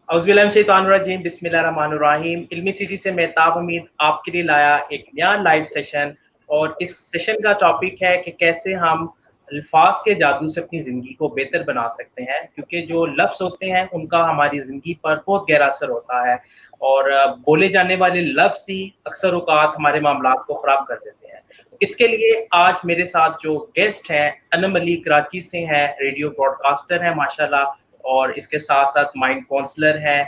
औज़ुबिल्लाहिमिनश्शैतानिर्रजीम बिस्मिल्लाहिर्रहमानिर्रहीम। इल्मी सिटी से मेहताब हमीद आपके लिए लाया एक नया लाइव सेशन। और इस सेशन का टॉपिक है कि कैसे हम अल्फाज के जादू से अपनी ज़िंदगी को बेहतर बना सकते हैं, क्योंकि जो लफ्ज़ होते हैं उनका हमारी ज़िंदगी पर बहुत गहरा असर होता है। और बोले जाने वाले लफ्ज़ ही अक्सर औक़ात हमारे मामलात को ख़राब कर देते हैं। इसके लिए आज मेरे साथ जो गेस्ट हैं, अनम अली कराची से हैं, रेडियो ब्रॉडकास्टर हैं माशाल्लाह, और इसके साथ-साथ माइंड काउंसलर हैं।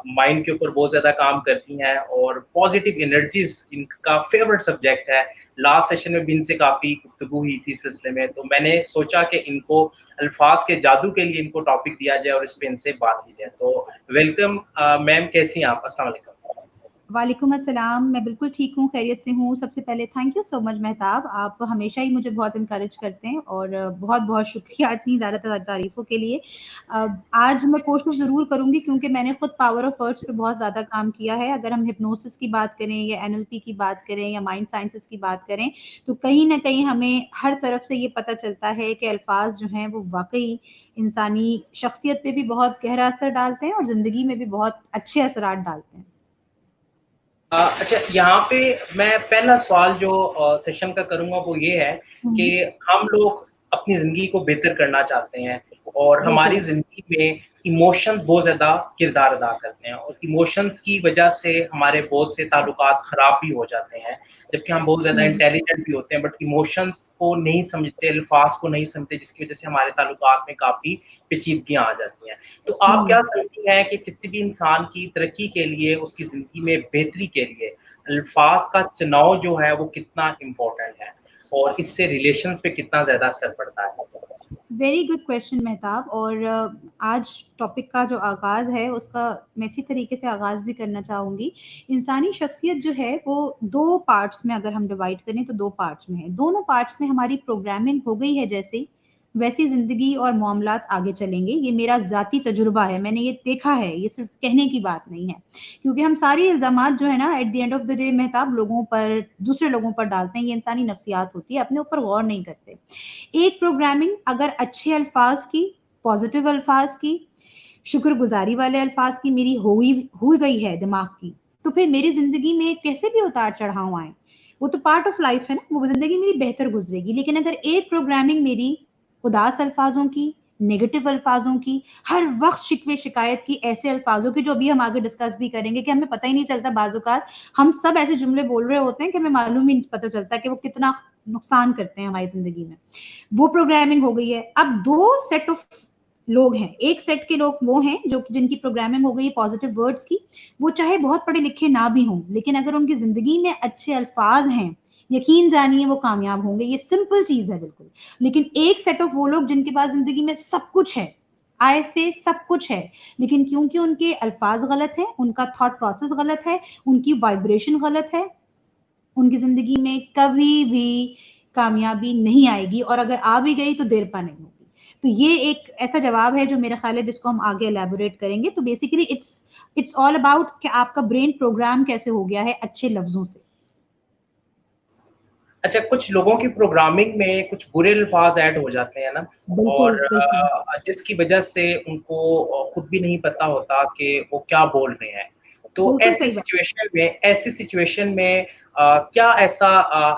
माइंड के ऊपर बहुत ज़्यादा काम करती हैं और पॉजिटिव एनर्जीज़ इनका फ़ेवरेट सब्जेक्ट है। लास्ट सेशन में भी इनसे काफ़ी गुफ्तगू हुई थी इस सिलसिले में, तो मैंने सोचा कि इनको अल्फाज के जादू के लिए इनको टॉपिक दिया जाए और इस पे इनसे बात की जाए। तो वेलकम मैम, कैसी हैं आप? अस्सलाम वालेकुम। वालेकुम अस्सलाम। मैं बिल्कुल ठीक हूँ, खैरियत से हूँ। सबसे पहले thank you so much Mehtab, आप हमेशा ही मुझे बहुत इनकरेज करते हैं और बहुत-बहुत शुक्रिया इतनी ज़्यादा तारीफ़ों के लिए। आज मैं कोशिश ज़रूर करूँगी क्योंकि मैंने खुद पावर ऑफ वर्ड्स पे बहुत ज़्यादा काम किया है। अगर हम हिप्नोसिस की बात करें या एनएलपी की बात करें या माइंड साइंसेज़ की बात करें, तो कहीं न कहीं हमें हर तरफ से ये पता चलता है कि अल्फाज़ जो हैं वो वाक़ई इंसानी शख्सियत पे भी बहुत गहरा असर डालते हैं और ज़िंदगी में भी बहुत अच्छे असरात डालते हैं। अच्छा, यहाँ पे मैं पहला सवाल जो सेशन का करूँगा वो ये है कि हुँ। हम लोग अपनी ज़िंदगी को बेहतर करना चाहते हैं और हमारी बिल्कुल। ज़िंदगी में इमोशंस बहुत ज़्यादा किरदार अदा करते हैं, और इमोशंस की वजह से हमारे बहुत से ताल्लुकात ख़राब भी हो जाते हैं। जबकि हम बहुत ज़्यादा हुँ। इंटेलिजेंट भी होते हैं, बट इमोशंस को नहीं समझते, अल्फाज को नहीं समझते, जिसकी वजह से हमारे ताल्लुकात में काफ़ी पेचीदगियाँ आ जाती हैं। तो आप हुँ। क्या समझती हैं कि किसी भी इंसान की तरक्की के लिए, उसकी ज़िंदगी में बेहतरी के लिए अल्फाज का चुनाव जो है वो कितना इम्पोर्टेंट है और इससे रिलेशंस पे कितना ज़्यादा असर पड़ता है? Very good question Mehtab. और आज टॉपिक का जो आगाज़ है उसका मैं इसी तरीके से आगाज़ भी करना चाहूँगी। इंसानी शख्सियत जो है वो 2 पार्ट्स में अगर हम डिवाइड करें तो 2 पार्ट्स में है। दोनों पार्ट्स में हमारी प्रोग्रामिंग हो गई है जैसे ही, वैसी ज़िंदगी और मामलात आगे चलेंगे। ये मेरा ज़ाती तजुर्बा है, मैंने ये देखा है, ये सिर्फ़ कहने की बात नहीं है। क्योंकि हम सारी इल्ज़ामात जो है ना at the end of the day Mehtab लोगों पर, दूसरे लोगों पर डालते हैं। ये इंसानी नफ्सियात होती है, अपने ऊपर गौर नहीं करते। एक प्रोग्रामिंग अगर अच्छे अल्फाज की, पॉजिटिव अल्फाज की, शुक्रगुजारी वाले अल्फाज की मेरी हो गई है दिमाग की, तो फिर मेरी जिंदगी में कैसे भी उतार चढ़ाव आए, वो तो पार्ट ऑफ लाइफ है ना, वो जिंदगी मेरी बेहतर गुजरेगी। लेकिन अगर एक प्रोग्रामिंग मेरी उदास अल्फाजों की, नेगेटिव अल्फाजों की, हर वक्त शिकवे शिकायत की, ऐसे अल्फाजों की जो अभी हम आगे डिस्कस भी करेंगे कि हमें पता ही नहीं चलता, बाज़-औक़ात हम सब ऐसे जुमले बोल रहे होते हैं कि हमें मालूम ही नहीं पता चलता कि वो कितना नुकसान करते हैं हमारी ज़िंदगी में। वो प्रोग्रामिंग हो गई है। अब 2 सेट ऑफ लोग हैं। एक सेट के लोग वो हैं जो जिनकी प्रोग्रामिंग हो गई है पॉजिटिव वर्ड्स की, वो चाहे बहुत पढ़े लिखे ना भी हों, लेकिन अगर उनकी ज़िंदगी में अच्छे अल्फाज हैं, यकीन जानिए वो कामयाब होंगे। ये सिंपल चीज़ है बिल्कुल। लेकिन एक सेट ऑफ वो लोग जिनके पास ज़िंदगी में सब कुछ है, आय से सब कुछ है, लेकिन क्योंकि उनके अल्फाज गलत हैं, उनका थॉट प्रोसेस गलत है, उनकी वाइब्रेशन गलत है, उनकी ज़िंदगी में कभी भी कामयाबी नहीं आएगी, और अगर आ भी गई तो देर पा नहीं होगी। तो ये एक ऐसा जवाब है जो मेरा ख़्याल है जिसको हम आगे एलैबोरेट करेंगे। तो बेसिकली इट्स ऑल अबाउट कि आपका ब्रेन प्रोग्राम कैसे हो गया है अच्छे लफ्ज़ों से। अच्छा, कुछ लोगों की प्रोग्रामिंग में कुछ बुरे अल्फाज़ ऐड हो जाते हैं ना, बिल्कुल, और बिल्कुल। जिसकी वजह से उनको खुद भी नहीं पता होता कि वो क्या बोल रहे हैं। तो बिल्कुल सही बात। ऐसी सिचुएशन में क्या ऐसा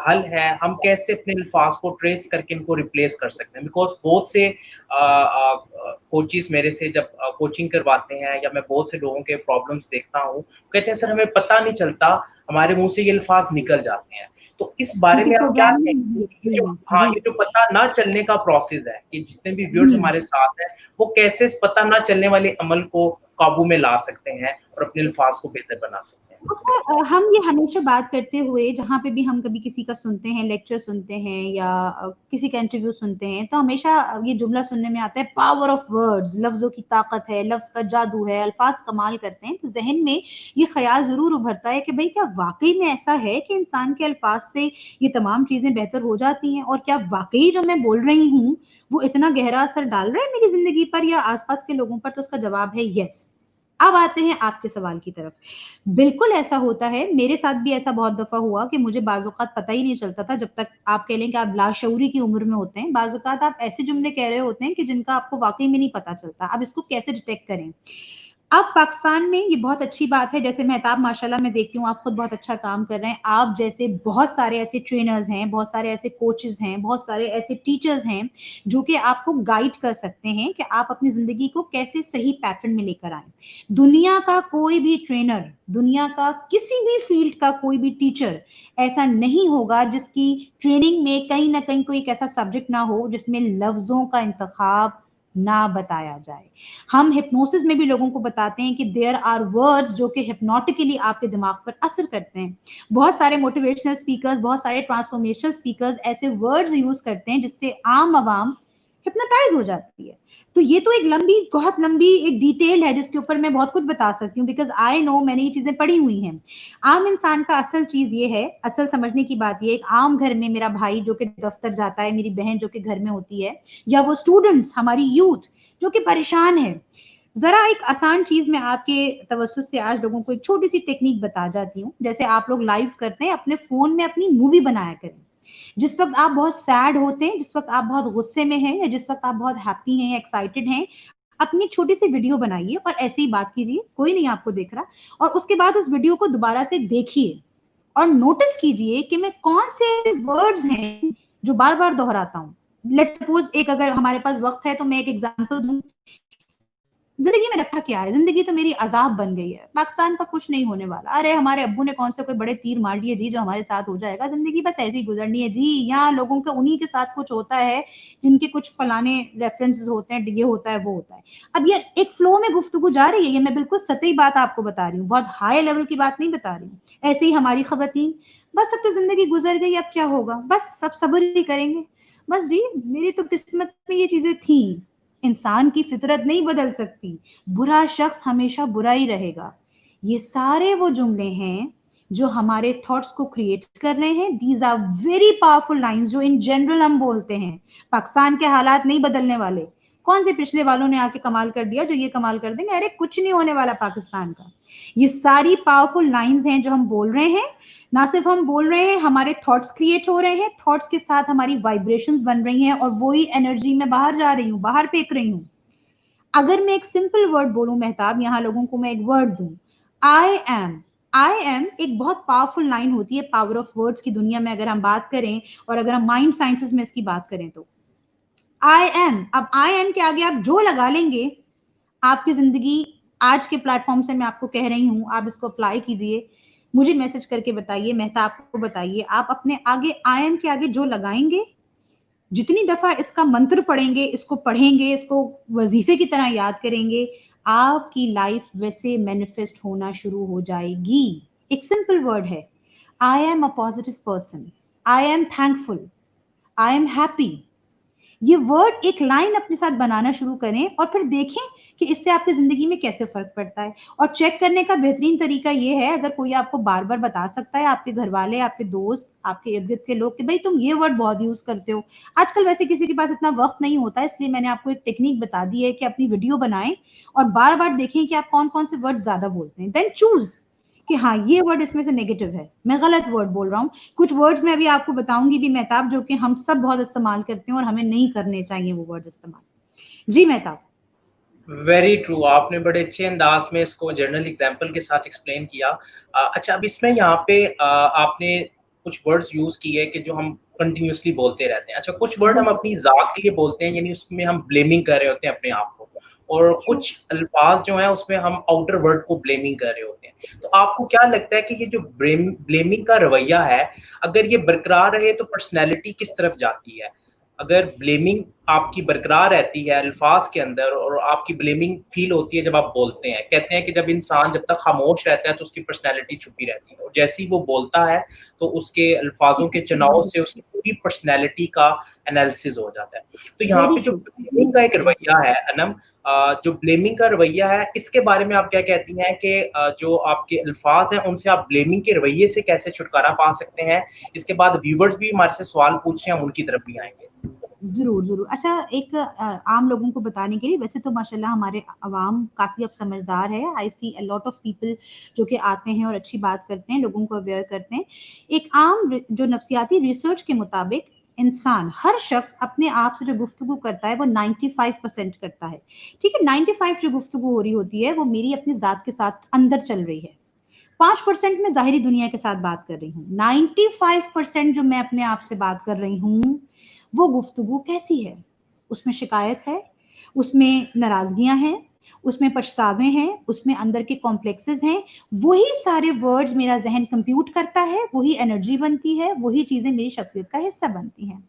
हल है? हम कैसे अपने अल्फाज को ट्रेस करके इनको रिप्लेस कर सकते हैं? बिकॉज़ बहुत से कोचेज़ मेरे से जब कोचिंग करवाते हैं, या मैं बहुत से लोगों के प्रॉब्लम्स देखता हूँ, कहते हैं सर हमें पता नहीं चलता, हमारे मुँह से ये अल्फाज निकल जाते हैं। तो इस बारे क्योंकि में आप क्या प्रोग्रामिंग कहेंगे? ये जो, जी, हाँ, जी। ये जो पता ना चलने का प्रोसेस है, कि जितने भी व्यूअर्स हुँ। हमारे साथ हैं, वो कैसे इस पता ना चलने वाले अमल को काबू में ला सकते हैं और अपने अल्फाज को बेहतर बना सकते हैं? अच्छा, हम ये हमेशा बात करते हुए जहाँ पे भी हम कभी किसी का सुनते हैं, लेक्चर सुनते हैं या किसी का इंटरव्यू सुनते हैं, तो हमेशा ये जुमला सुनने में आता है पावर ऑफ वर्ड्स, लफ्ज़ों की ताकत है, लफ्ज़ का जादू है, अल्फाज कमाल करते हैं। तो ज़हन में ये ख़्याल ज़रूर उभरता है कि भई क्या वाक़ई में ऐसा है कि इंसान के अल्फाज से ये तमाम चीज़ें बेहतर हो जाती हैं, और क्या वाक़ई जो मैं बोल रही हूँ, वो इतना गहरा असर डाल रहा है मेरी ज़िंदगी पर या आस-पास के लोगों पर? तो उसका जवाब है येस। अब आते हैं आपके सवाल की तरफ। बिल्कुल ऐसा होता है, मेरे साथ भी ऐसा बहुत दफ़ा हुआ कि मुझे बाज़-औक़ात पता ही नहीं चलता था, जब तक आप कह लें कि आप लाशऊरी की उम्र में होते हैं। बाज़-औक़ात आप ऐसे जुमले कह रहे होते हैं कि जिनका आपको वाक़ई में नहीं पता चलता। अब इसको कैसे डिटेक्ट करें? अब पाकिस्तान में ये बहुत अच्छी बात है, जैसे मेहताब माशाल्लाह मैं देखती हूँ आप खुद बहुत अच्छा काम कर रहे हैं, आप जैसे बहुत सारे ऐसे ट्रेनर्स हैं, बहुत सारे ऐसे कोचेस हैं, बहुत सारे ऐसे टीचर्स हैं जो कि आपको गाइड कर सकते हैं कि आप अपनी जिंदगी को कैसे सही पैटर्न में लेकर आए। दुनिया का कोई भी ट्रेनर, दुनिया का किसी भी फील्ड का कोई भी टीचर ऐसा नहीं होगा जिसकी ट्रेनिंग में कहीं ना कहीं कोई एक ऐसा सब्जेक्ट ना हो जिसमें लफ्जों का इंतखाब ना बताया जाए। हम हिप्नोसिस में भी लोगों को बताते हैं कि देयर आर वर्ड्स जो कि हिप्नोटिकली आपके दिमाग पर असर करते हैं। बहुत सारे मोटिवेशनल स्पीकर्स, बहुत सारे ट्रांसफॉर्मेशनल स्पीकर्स ऐसे वर्ड्स यूज करते हैं जिससे आम आवाम हिप्नोटाइज हो जाती है। तो ये तो एक लंबी, बहुत लंबी एक डिटेल है जिसके ऊपर मैं बहुत कुछ बता सकती हूँ, बिकॉज आई नो, मैंने ये चीजें पढ़ी हुई हैं। आम इंसान का असल चीज ये है, असल समझने की बात ये, एक आम घर में मेरा भाई जो कि दफ्तर जाता है, मेरी बहन जो कि घर में होती है, या वो स्टूडेंट्स, हमारी यूथ जो कि परेशान है, जरा एक आसान चीज मैं आपके तवज्जुह से आज लोगों को एक छोटी सी टेक्निक बता जाती हूँ। जैसे आप लोग लाइव करते हैं, अपने फोन में अपनी मूवी बनाया करें। जिस वक्त आप बहुत सैड होते हैं, जिस वक्त आप बहुत गुस्से में हैं, या जिस वक्त आप बहुत हैप्पी हैं, एक्साइटेड हैं, अपनी छोटी सी वीडियो बनाइए और ऐसे ही बात कीजिए, कोई नहीं आपको देख रहा, और उसके बाद उस वीडियो को दोबारा से देखिए और नोटिस कीजिए कि मैं कौन से ऐसे वर्ड्स हैं जो बार बार दोहराता हूँ। लेट्स सपोज, एक अगर हमारे पास वक्त है तो मैं एक एग्जांपल दूं, जिंदगी में रखा क्या है, जिंदगी तो मेरी अजाब बन गई है, पाकिस्तान का कुछ नहीं होने वाला, अरे हमारे अब्बू ने कौन से कोई बड़े तीर मार दिए जी जो हमारे साथ हो जाएगा, जिंदगी बस ऐसे ही गुजरनी है जी, यहाँ लोगों के उन्हीं के साथ कुछ होता है जिनके कुछ फलाने रेफरेंसेस होते हैं, ये होता है वो होता है। अब ये एक फ्लो में गुफ्तगू जा रही है, ये मैं बिल्कुल सतही बात आपको बता रही हूँ, बहुत हाई लेवल की बात नहीं बता रही हूँ। ऐसे ही हमारी खवातीन, बस अब तो जिंदगी गुजर गई, अब क्या होगा, बस सब सब्र ही करेंगे, बस जी मेरी तो किस्मत में ये चीजें थी। इंसान की फितरत नहीं बदल सकती, बुरा शख्स हमेशा बुरा ही रहेगा। ये सारे वो जुमले हैं जो हमारे थॉट्स को क्रिएट कर रहे हैं। These are very powerful lines जो इन जनरल हम बोलते हैं। पाकिस्तान के हालात नहीं बदलने वाले, कौन से पिछले वालों ने आके कमाल कर दिया जो ये कमाल कर देंगे, अरे कुछ नहीं होने वाला पाकिस्तान का। ये सारी पावरफुल लाइंस हैं जो हम बोल रहे हैं, ना सिर्फ हम बोल रहे हैं, हमारे थॉट्स क्रिएट हो रहे हैं, थॉट्स के साथ हमारी वाइब्रेशंस बन रही हैं और वही एनर्जी में बाहर जा रही हूँ, बाहर फेंक रही हूँ। अगर मैं एक सिंपल वर्ड बोलूं मेहताब, यहाँ लोगों को मैं एक वर्ड दूं, आई एम, आई एम एक बहुत पावरफुल लाइन होती है पावर ऑफ वर्ड्स की दुनिया में, अगर हम बात करें और अगर हम माइंड साइंसेस में इसकी बात करें तो आई एम, अब आई एम के आगे आप जो लगा लेंगे, आपकी जिंदगी, आज के प्लेटफॉर्म से मैं आपको कह रही हूँ, आप इसको अप्लाई कीजिए, मुझे मैसेज करके बताइए, मेहता आपको बताइए, आप अपने आगे आई एम के आगे जो लगाएंगे, जितनी दफा इसका मंत्र पढ़ेंगे, इसको पढ़ेंगे, इसको वजीफे की तरह याद करेंगे, आपकी लाइफ वैसे मैनिफेस्ट होना शुरू हो जाएगी। एक सिंपल वर्ड है, I am a positive person, I am thankful, I am happy. ये वर्ड एक लाइन अपने साथ बनाना शुरू करें और फिर देखें कि इससे आपकी जिंदगी में कैसे फर्क पड़ता है। और चेक करने का बेहतरीन तरीका ये है, अगर कोई आपको बार बार बता सकता है, आपके घर वाले, आपके दोस्त, आपके इर्द गिर्द के लोग, कि भाई तुम ये वर्ड बहुत यूज करते हो। आजकल वैसे किसी के पास इतना वक्त नहीं होता, इसलिए मैंने आपको एक टेक्निक बता दी है कि अपनी वीडियो बनाएं और बार बार देखें कि आप कौन कौन से वर्ड ज्यादा बोलते हैं, देन चूज कि हाँ ये वर्ड इसमें से नेगेटिव है, मैं गलत वर्ड बोल रहा हूँ। कुछ वर्ड्स मैं अभी आपको बताऊंगी भी मेहताब, जो कि हम सब बहुत इस्तेमाल करते हैं और हमें नहीं करने चाहिए वो वर्ड इस्तेमाल। जी मेहताब। वेरी ट्रू, आपने बड़े अच्छे अंदाज में इसको जर्नल एग्जांपल के साथ एक्सप्लेन किया। अच्छा, अब इसमें यहाँ पे आपने कुछ वर्ड्स यूज़ किए कि जो हम कंटिन्यूअसली बोलते रहते हैं। अच्छा, कुछ वर्ड हम अपनी ज़ात के लिए बोलते हैं, यानी उसमें हम ब्लेमिंग कर रहे होते हैं अपने आप को, और कुछ अल्फाज जो हैं उसमें हम आउटर वर्ल्ड को ब्लेमिंग कर रहे होते हैं। तो आपको क्या लगता है कि ये जो ब्लेमिंग का रवैया है, अगर ये बरकरार रहे तो पर्सनैलिटी किस तरफ जाती है? अगर ब्लेमिंग आपकी बरकरार रहती है अल्फाज के अंदर, और आपकी ब्लेमिंग फील होती है जब आप बोलते हैं, कहते हैं कि जब इंसान जब तक खामोश रहता है तो उसकी पर्सनैलिटी छुपी रहती है, और जैसे ही वो बोलता है तो उसके अल्फाजों के चुनाव से उसकी पूरी पर्सनैलिटी का एनालिसिस हो जाता है। तो यहाँ वेरी पे जो ट्रू। ब्लेमिंग का एक रवैया है अनम, जो ब्लेमिंग का रवैया है, इसके बारे में आप क्या कहती हैं कि जो आपके अल्फाज हैं उनसे आप ब्लेमिंग के रवैये से कैसे छुटकारा पा सकते हैं? इसके बाद व्यूवर्स भी हमारे से सवाल पूछ रहे हैं, हम उनकी तरफ भी आएंगे। जरूर जरूर। अच्छा, एक आम लोगों को बताने के लिए, वैसे तो माशाल्लाह हमारे अवाम काफी अब समझदार है, आई सी अ लॉट ऑफ पीपल जो कि आते हैं और अच्छी बात करते हैं, लोगों को अवेयर करते हैं। एक आम जो नफ्सियाती रिसर्च के मुताबिक इंसान, हर शख्स अपने आप से जो गुफ्तगू करता है वो 95% करता है, ठीक है। 95 जो गुफ्तगू हो रही होती है वो मेरी अपनी जात के साथ अंदर चल रही है, 5% में जाहिरी दुनिया के साथ बात कर रही हूँ। 95% जो मैं अपने आप से बात कर रही हूँ वो गुफ्तगू कैसी है? उसमें शिकायत है, उसमें नाराजगियां हैं, उसमें पछतावे हैं, उसमें अंदर के कॉम्प्लेक्सेस हैं। वही सारे वर्ड्स मेरा जहन कंप्यूट करता है, वही एनर्जी बनती है, वही चीजें मेरी शख्सियत का हिस्सा बनती हैं।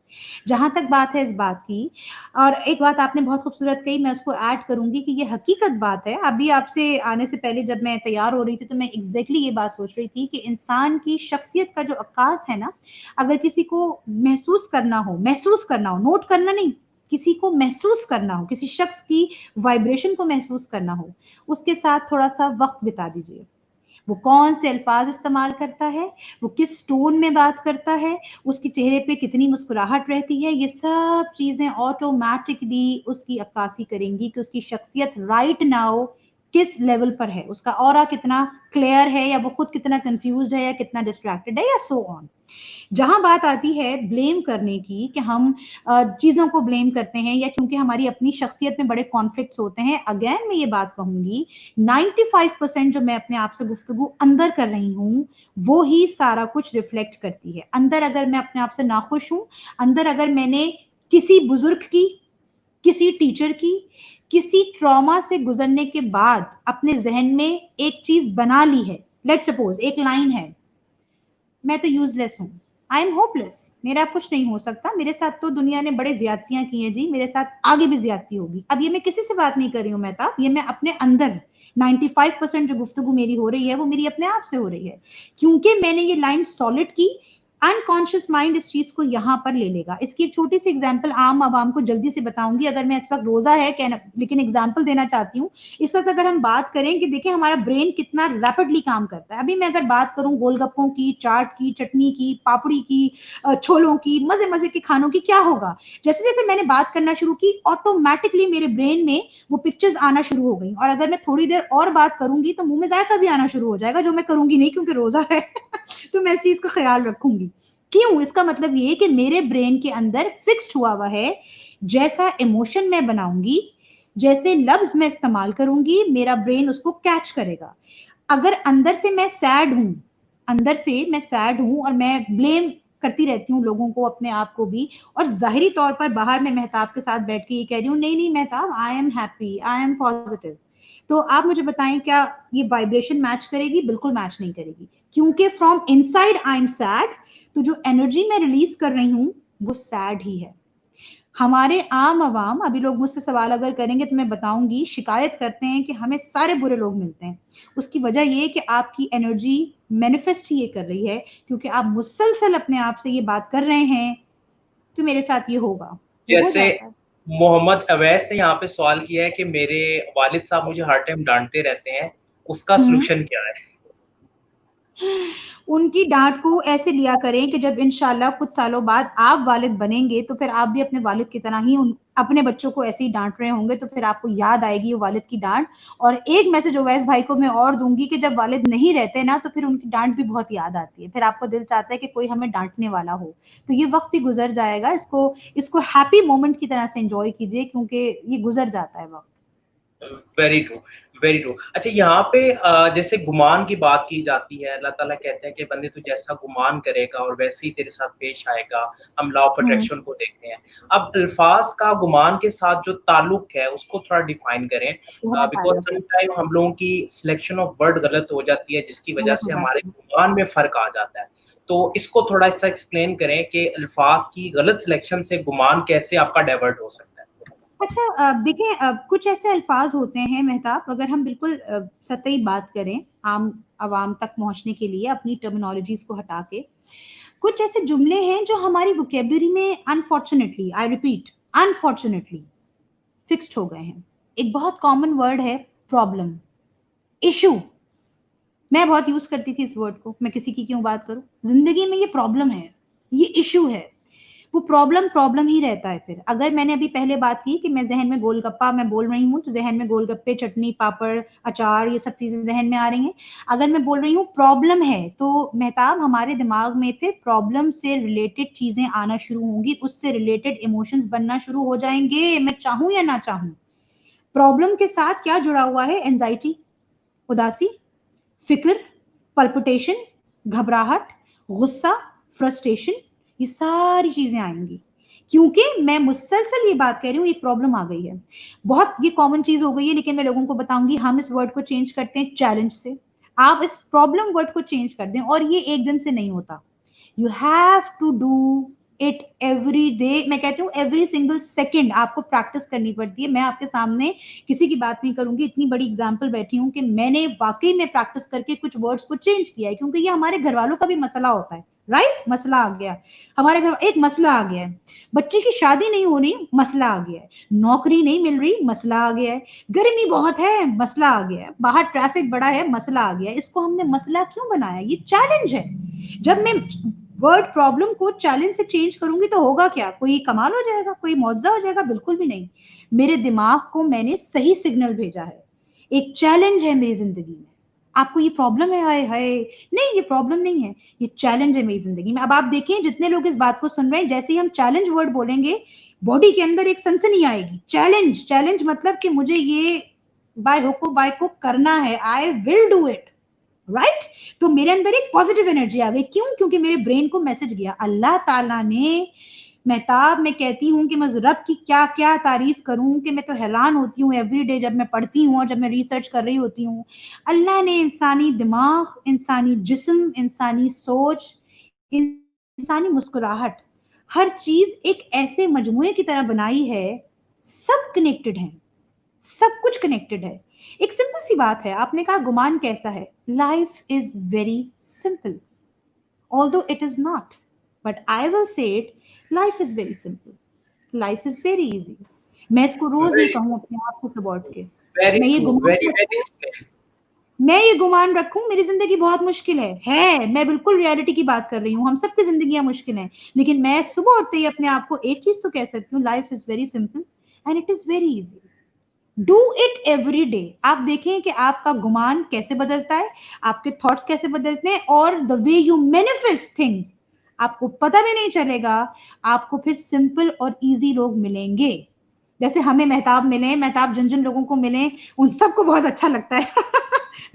जहां तक बात है इस बात की, और एक बात आपने बहुत खूबसूरत कही, मैं उसको ऐड करूंगी कि ये हकीकत बात है। अभी आपसे आने से पहले जब मैं तैयार हो रही थी तो मैं एग्जैक्टली ये बात सोच रही थी कि इंसान की शख्सियत का जो अक्कास है ना, अगर किसी को महसूस करना हो, नोट करना नहीं, किसी को महसूस करना हो, किसी शख्स की वाइब्रेशन को महसूस करना हो, उसके साथ थोड़ा सा वक्त बिता दीजिए। वो कौन से अल्फाज इस्तेमाल करता है, वो किस टोन में बात करता है, उसके चेहरे पे कितनी मुस्कुराहट रहती है, ये सब चीजें ऑटोमेटिकली उसकी अक्कासी करेंगी कि उसकी शख्सियत राइट नाउ किस लेवल पर है, उसका ऑरा कितना क्लियर है, या वो खुद कितना कंफ्यूज है, या कितना डिस्ट्रैक्टेड है, या सो ऑन। जहां बात आती है ब्लेम करने की, कि हम चीजों को ब्लेम करते हैं या क्योंकि हमारी अपनी शख्सियत में बड़े कॉन्फ्लिक्ट्स होते हैं, अगेन मैं ये बात कहूंगी, 95% जो मैं अपने आप से गुफ्तगू अंदर कर रही हूँ वो ही सारा कुछ रिफ्लेक्ट करती है। अंदर अगर मैं अपने आप से नाखुश हूं, अंदर अगर मैंने किसी बुजुर्ग की, किसी टीचर की, किसी ट्रॉमा से गुजरने के बाद अपने जहन में एक चीज बना ली है, लेट सपोज एक लाइन है, मैं तो यूजलेस हूँ, आई एम होपलेस, मेरा कुछ नहीं हो सकता, मेरे साथ तो दुनिया ने बड़े ज्यादतियां की हैं जी, मेरे साथ आगे भी ज्यादती होगी। अब ये मैं किसी से बात नहीं कर रही हूँ मेहताब, ये मैं अपने अंदर 95% जो गुफ्तगू मेरी हो रही है वो मेरी अपने आप से हो रही है, क्योंकि मैंने ये लाइन सॉलिड की। अनकॉन्शियस माइंड इस चीज को यहाँ पर ले लेगा। इसकी एक छोटी सी एग्जांपल आम आवाम को जल्दी से बताऊंगी, अगर मैं इस वक्त रोजा है लेकिन एग्जांपल देना चाहती हूँ। इस वक्त अगर हम बात करें कि देखिए हमारा ब्रेन कितना रैपिडली काम करता है, अभी मैं अगर बात करूं गोलगप्पों की, चाट की, चटनी की, पापड़ी की, छोलों की, मजे मजे के खानों की, क्या होगा, जैसे जैसे मैंने बात करना शुरू की ऑटोमेटिकली मेरे ब्रेन में वो पिक्चर्स आना शुरू हो गई, और अगर मैं थोड़ी देर और बात करूंगी तो मुंह में जायका भी आना शुरू हो जाएगा, जो मैं करूंगी नहीं क्योंकि रोजा है तो मैं इस चीज का ख्याल रखूंगी। क्यों? इसका मतलब ये कि मेरे ब्रेन के अंदर फिक्स्ड हुआ है, जैसा इमोशन मैं बनाऊंगी, जैसे लफ्ज मैं इस्तेमाल करूंगी, मेरा ब्रेन उसको कैच करेगा। अगर अंदर से मैं सैड हूं, अंदर से मैं सैड हूं और मैं ब्लेम करती रहती हूँ लोगों को, अपने आप को भी, और जाहिरी तौर पर बाहर मैं मेहताब के साथ बैठ के ये कह रही हूँ, नहीं नहीं Mehtab, I am happy, I am positive, तो आप मुझे बताएं क्या ये वाइब्रेशन मैच करेगी? बिल्कुल मैच नहीं करेगी, क्योंकि from inside I am sad, तो जो एनर्जी मैं रिलीज कर रही हूँ वो सैड ही है। हमारे आम आवाम, अभी लोग मुझसे सवाल अगर करेंगे तो मैं बताऊंगी, शिकायत करते हैं कि हमें सारे बुरे लोग मिलते हैं। उसकी वजह ये है कि आपकी एनर्जी मैनिफेस्ट ही ये कर रही है, क्योंकि आप मुसलसल अपने आप से ये बात कर रहे हैं तो मेरे साथ ये होगा, वो हो जैसे जाता है। मोहम्मद अवैस ने यहाँ पे सवाल किया है कि मेरे वालिद साहब मुझे हर टाइम डांटते रहते हैं, उसका हम्म। सलूशन क्या है? उनकी डांट को ऐसे लिया करें कि जब इंशाल्लाह कुछ सालों बाद आप वालिद बनेंगे तो फिर आप भी अपने वालिद की तरह ही अपने बच्चों को ऐसे ही डांट रहे होंगे, तो फिर आपको याद आएगी वो वालिद की डांट। और एक मैसेज ओवैस भाई को मैं और दूंगी कि जब वालिद नहीं रहते ना तो फिर उनकी डांट भी बहुत याद आती है, फिर आपको दिल चाहता है कि कोई हमें डांटने वाला हो। तो ये वक्त भी गुजर जाएगा, इसको इसको हैप्पी मोमेंट की तरह से एंजॉय कीजिए, क्योंकि ये गुजर जाता है वक्त। Very true, very true. अच्छा, यहाँ पे जैसे गुमान की बात की जाती है, अल्लाह ताला कहते हैं कि बंदे तू जैसा गुमान करेगा और वैसे ही तेरे साथ पेश आएगा। हम लॉ ऑफ हम्म। अट्रैक्शन को देखते हैं। अब अल्फाज का गुमान के साथ जो ताल्लुक है उसको थोड़ा डिफाइन करें, बहुत बिकॉज ताल्लुक है। समटाइम हम लोगों की सिलेक्शन ऑफ वर्ड गलत हो जाती है, जिसकी वजह बहुत हो से हमारे जाता है। गुमान में फ़र्क आ जाता है। तो इसको थोड़ा सा एक्सप्लेन करें कि अल्फाज की गलत सिलेक्शन से गुमान कैसे आपका डाइवर्ट हो सकता है? अच्छा, देखिए, कुछ ऐसे अल्फाज होते हैं मेहताब, अगर हम बिल्कुल सतही बात करें, आम आवाम तक पहुंचने के लिए अपनी टर्मिनोलॉजीज को हटा के, कुछ ऐसे जुमले हैं जो हमारी वोकेबलरी में unfortunately, I repeat, unfortunately fixed हो गए हैं। एक बहुत कॉमन वर्ड है प्रॉब्लम, इशू। मैं बहुत यूज करती थी इस वर्ड को, मैं किसी की क्यों बात करूं, जिंदगी में ये प्रॉब्लम है, ये इशू है। वो प्रॉब्लम ही रहता है। फिर अगर मैंने अभी पहले बात की कि मैं जहन में गोलगप्पा मैं बोल रही हूँ, तो जहन में गोलगप्पे, चटनी, पापड़, अचार, ये सब चीजें जहन में आ रही हैं। अगर मैं बोल रही हूँ प्रॉब्लम है, तो मेहताब हमारे दिमाग में फिर प्रॉब्लम से रिलेटेड चीजें आना शुरू होंगी, उससे रिलेटेड इमोशंस बनना शुरू हो जाएंगे, मैं चाहूं या ना चाहूं। प्रॉब्लम के साथ क्या जुड़ा हुआ है? एंजाइटी, उदासी, फिक्र, पल्पिटेशन, घबराहट, गुस्सा, फ्रस्ट्रेशन, ये सारी चीजें आएंगी। क्योंकि मैं मुसलसल ये बात कह रही हूँ, एक प्रॉब्लम आ गई है, बहुत ये कॉमन चीज हो गई है, लेकिन मैं लोगों को बताऊंगी। हम इस वर्ड को चेंज करते हैं चैलेंज से, आप इस प्रॉब्लम वर्ड को चेंज कर दें, और ये एक दिन से नहीं होता। You have to do it every day. मैं कहती हूँ एवरी सिंगल सेकेंड आपको प्रैक्टिस करनी पड़ती है। मैं आपके सामने किसी की बात नहीं करूंगी, इतनी बड़ी एग्जाम्पल बैठी हूँ कि मैंने वाकई में प्रैक्टिस करके कुछ वर्ड्स को चेंज किया है, क्योंकि ये हमारे घर वालों का भी मसला होता है। राइट? मसला आ गया हमारे घर, एक मसला आ गया है, बच्चे की शादी नहीं हो रही, मसला आ गया है, नौकरी नहीं मिल रही, मसला आ गया है, गर्मी बहुत है, मसला आ गया है, बाहर ट्रैफिक बड़ा है, मसला आ गया है। इसको हमने मसला क्यों बनाया? ये चैलेंज है। जब मैं वर्ड प्रॉब्लम को चैलेंज से चेंज करूंगी तो होगा क्या? कोई कमाल हो जाएगा, कोई मुआवजा हो जाएगा? बिल्कुल भी नहीं। मेरे दिमाग को मैंने सही सिग्नल भेजा है, एक चैलेंज है मेरी जिंदगी में। आपको ये प्रॉब्लम है? हाय हाय, नहीं, ये प्रॉब्लम नहीं है, ये चैलेंज है मेरी जिंदगी में। अब आप देखिए, जितने लोग इस बात को सुन रहे हैं, जैसे ही हम चैलेंज वर्ड बोलेंगे, बॉडी के अंदर एक सनसनी आएगी। चैलेंज, चैलेंज मतलब कि मुझे ये बाय हुक बाय कुक करना है, I will do it. Right? तो मेरे अंदर एक पॉजिटिव एनर्जी आ गई। क्यों? क्योंकि मेरे ब्रेन को मैसेज गया। अल्लाह ताला ने, मेहताब मैं कहती हूँ कि मैं रब की क्या क्या तारीफ करूं, कि मैं तो हैरान होती हूँ एवरी डे जब मैं पढ़ती हूँ और जब मैं रिसर्च कर रही होती हूँ। अल्लाह ने इंसानी दिमाग, इंसानी जिस्म, इंसानी सोच, इंसानी मुस्कुराहट, हर चीज एक ऐसे मजमुए की तरह बनाई है। सब कनेक्टेड है, सब कुछ कनेक्टेड है। एक सिंपल सी बात है, आपने कहा गुमान कैसा है? Life is very simple, although it is not, but I will say it, life is very simple, life is very easy. मैं इसको रोज ये वेरी कहूँ अपने आप को सपोर्ट के, वेरी मैं ये ट्रू, गुमान वेरी वेरी रखूं, मेरी जिंदगी बहुत मुश्किल है। मैं बिल्कुल रियलिटी की बात कर रही हूँ, हम सबकी जिंदगियां मुश्किल हैं, लेकिन मैं सुबह उठते ही अपने आप को एक चीज तो कह सकती हूँ, life is very simple and it is very easy. Do it every day. आप देखें कि आपका गुमान कैसे बदलता है, आपके थॉट्स कैसे बदलते हैं, और the way you manifest things, आपको पता भी नहीं चलेगा। आपको फिर सिंपल और इजी लोग मिलेंगे, जैसे हमें मेहताब मिले, मेहताब जिन जिन लोगों को मिले उन सबको बहुत अच्छा लगता है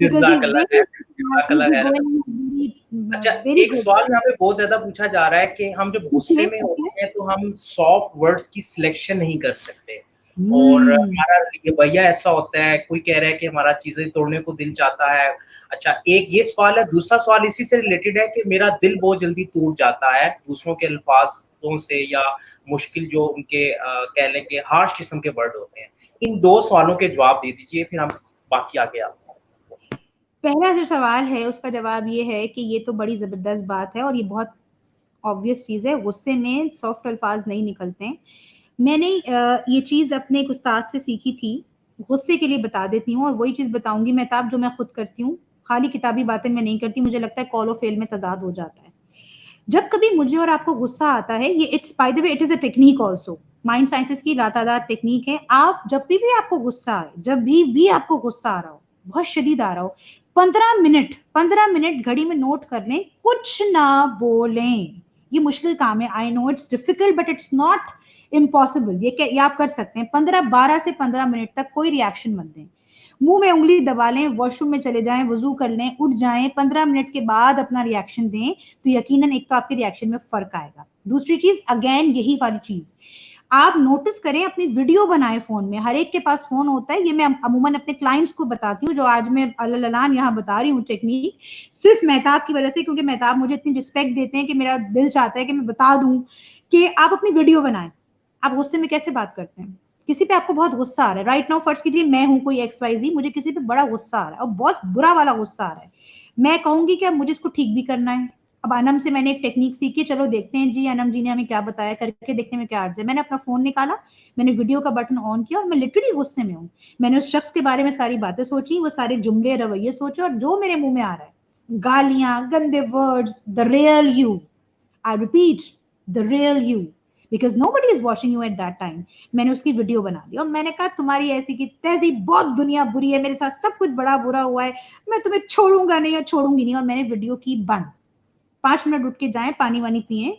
बिकॉज ही इज जज़ाकल्लाह खैर, जज़ाकल्लाह वेरी खैर। गोइंग, अच्छा, वेरी एक गुड। सवाल यहाँ पे बहुत ज़्यादा पूछा जा रहा है कि हम जब गुस्से ओके में ओके। होते हैं तो हम सॉफ्ट वर्ड्स की सिलेक्शन नहीं कर सकते, और हम्म। हमारा रवैया ऐसा होता है, कोई कह रहा है कि हमारा चीज़ें तोड़ने को दिल चाहता है। अच्छा, एक ये सवाल है, दूसरा सवाल इसी से रिलेटेड है कि मेरा दिल बहुत जल्दी टूट जाता है दूसरों के अल्फाज़ों से, या मुश्किल जो उनके कह लें कि हार्श किस्म के वर्ड होते हैं। इन 2 सवालों के जवाब दे दीजिए, फिर हम बाकी आगे आते हैं। पहला जो सवाल है उसका जवाब ये है कि ये तो बड़ी जबरदस्त बात है और ये बहुत ऑब्वियस चीज है, गुस्से में सॉफ्ट अल्फाज नहीं निकलते हैं। मैंने ये चीज अपने एक उस्ताद से सीखी थी, गुस्से के लिए बता देती हूँ, और वही चीज बताऊंगी मेहताब जो मैं खुद करती हूँ। खाली किताबी बातें मैं नहीं करती, मुझे लगता है कॉल और फेल में तजाद हो जाता है। जब कभी मुझे और आपको गुस्सा आता है, ये it's by the way it is a technique also, mind sciences की लातादार टेक्निक है। आप जब भी आपको गुस्सा आए, जब भी आपको गुस्सा आ रहा हो, बहुत शदीद आ रहा हो, 15 मिनट घड़ी में नोट कर लें, कुछ ना बोलें। ये मुश्किल काम है, I know it's difficult, but it's not impossible. ये आप कर सकते हैं। 12 से 15 मिनट तक कोई रिएक्शन मत दें, मुंह में उंगली दबा लें, वॉशरूम में चले जाएं, वजू कर लें, उठ जाएं, 15 मिनट के बाद अपना रिएक्शन दें, तो यकीनन एक तो आपके रिएक्शन में फर्क आएगा। दूसरी चीज, अगेन यही वाली चीज, आप नोटिस करें, अपनी वीडियो बनाएं फोन में। हर एक के पास फोन होता है, ये मैं अमूमन अपने क्लाइंट्स को बताती हूँ, जो आज मैं अल्लाह यहाँ बता रही हूँ टेक्निक, सिर्फ मेहताब की वजह से, क्योंकि मेहताब मुझे इतनी रिस्पेक्ट देते हैं कि मेरा दिल चाहता है कि मैं बता दूं कि आप अपनी वीडियो बनाएं। आप गुस्से में कैसे बात करते हैं? किसी पे आपको बहुत गुस्सा आ रहा है राइट नाउ, फर्ज कीजिए मैं हूं कोई XYZ, मुझे किसी पे बड़ा गुस्सा आ रहा है और बहुत बुरा वाला गुस्सा आ रहा है। मैं कहूंगी कि अब मुझे इसको ठीक भी करना है। अब अनम से मैंने एक टेक्निक सीखी, चलो देखते हैं जी अनम जी ने हमें क्या बताया, करके देखने में क्या अर्ज है। मैंने अपना फोन निकाला, मैंने वीडियो का बटन ऑन किया, और मैं लिटरली गुस्से में हूँ। मैंने उस शख्स के बारे में सारी बातें सोची, वो सारे जुमले रवैये सोचे, और जो मेरे मुंह में आ रहा है, गालियां, गंदे words, the real you, I repeat, the real you, because nobody is watching you at that time. मैंने उसकी वीडियो बना ली और मैंने कहा तुम्हारी ऐसी की तैसी बहुत दुनिया बुरी है, मेरे साथ सब कुछ बड़ा बुरा हुआ है, मैं तुम्हें छोड़ूंगा नहीं और छोड़ूंगी नहीं। और मैंने वीडियो की बंद। 5 मिनट उठ के जाएं, पानी वानी पिए,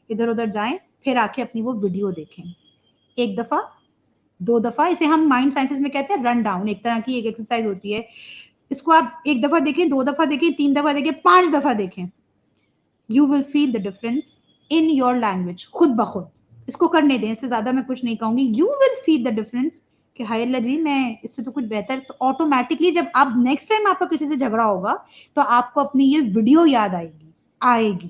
इधर उधर जाएं, फिर आके अपनी वो वीडियो देखें। एक दफा, 2 दफा, इसे हम माइंड साइंसेस में कहते हैं रन डाउन, एक तरह की एक एक्सरसाइज होती है। इसको आप 1 दफा देखें, 2 दफा देखें, 3 दफा देखें, 5 दफा देखें, you will feel the difference in your language खुद ब खुद। इसको करने दें, इससे ज्यादा मैं कुछ नहीं कहूंगी। You will feel the difference कि हाय अल्लाह जी, मैं इससे तो कुछ बेहतर। तो ऑटोमेटिकली जब आप नेक्स्ट टाइम आपका किसी से झगड़ा होगा तो आपको अपनी ये वीडियो याद आएगी,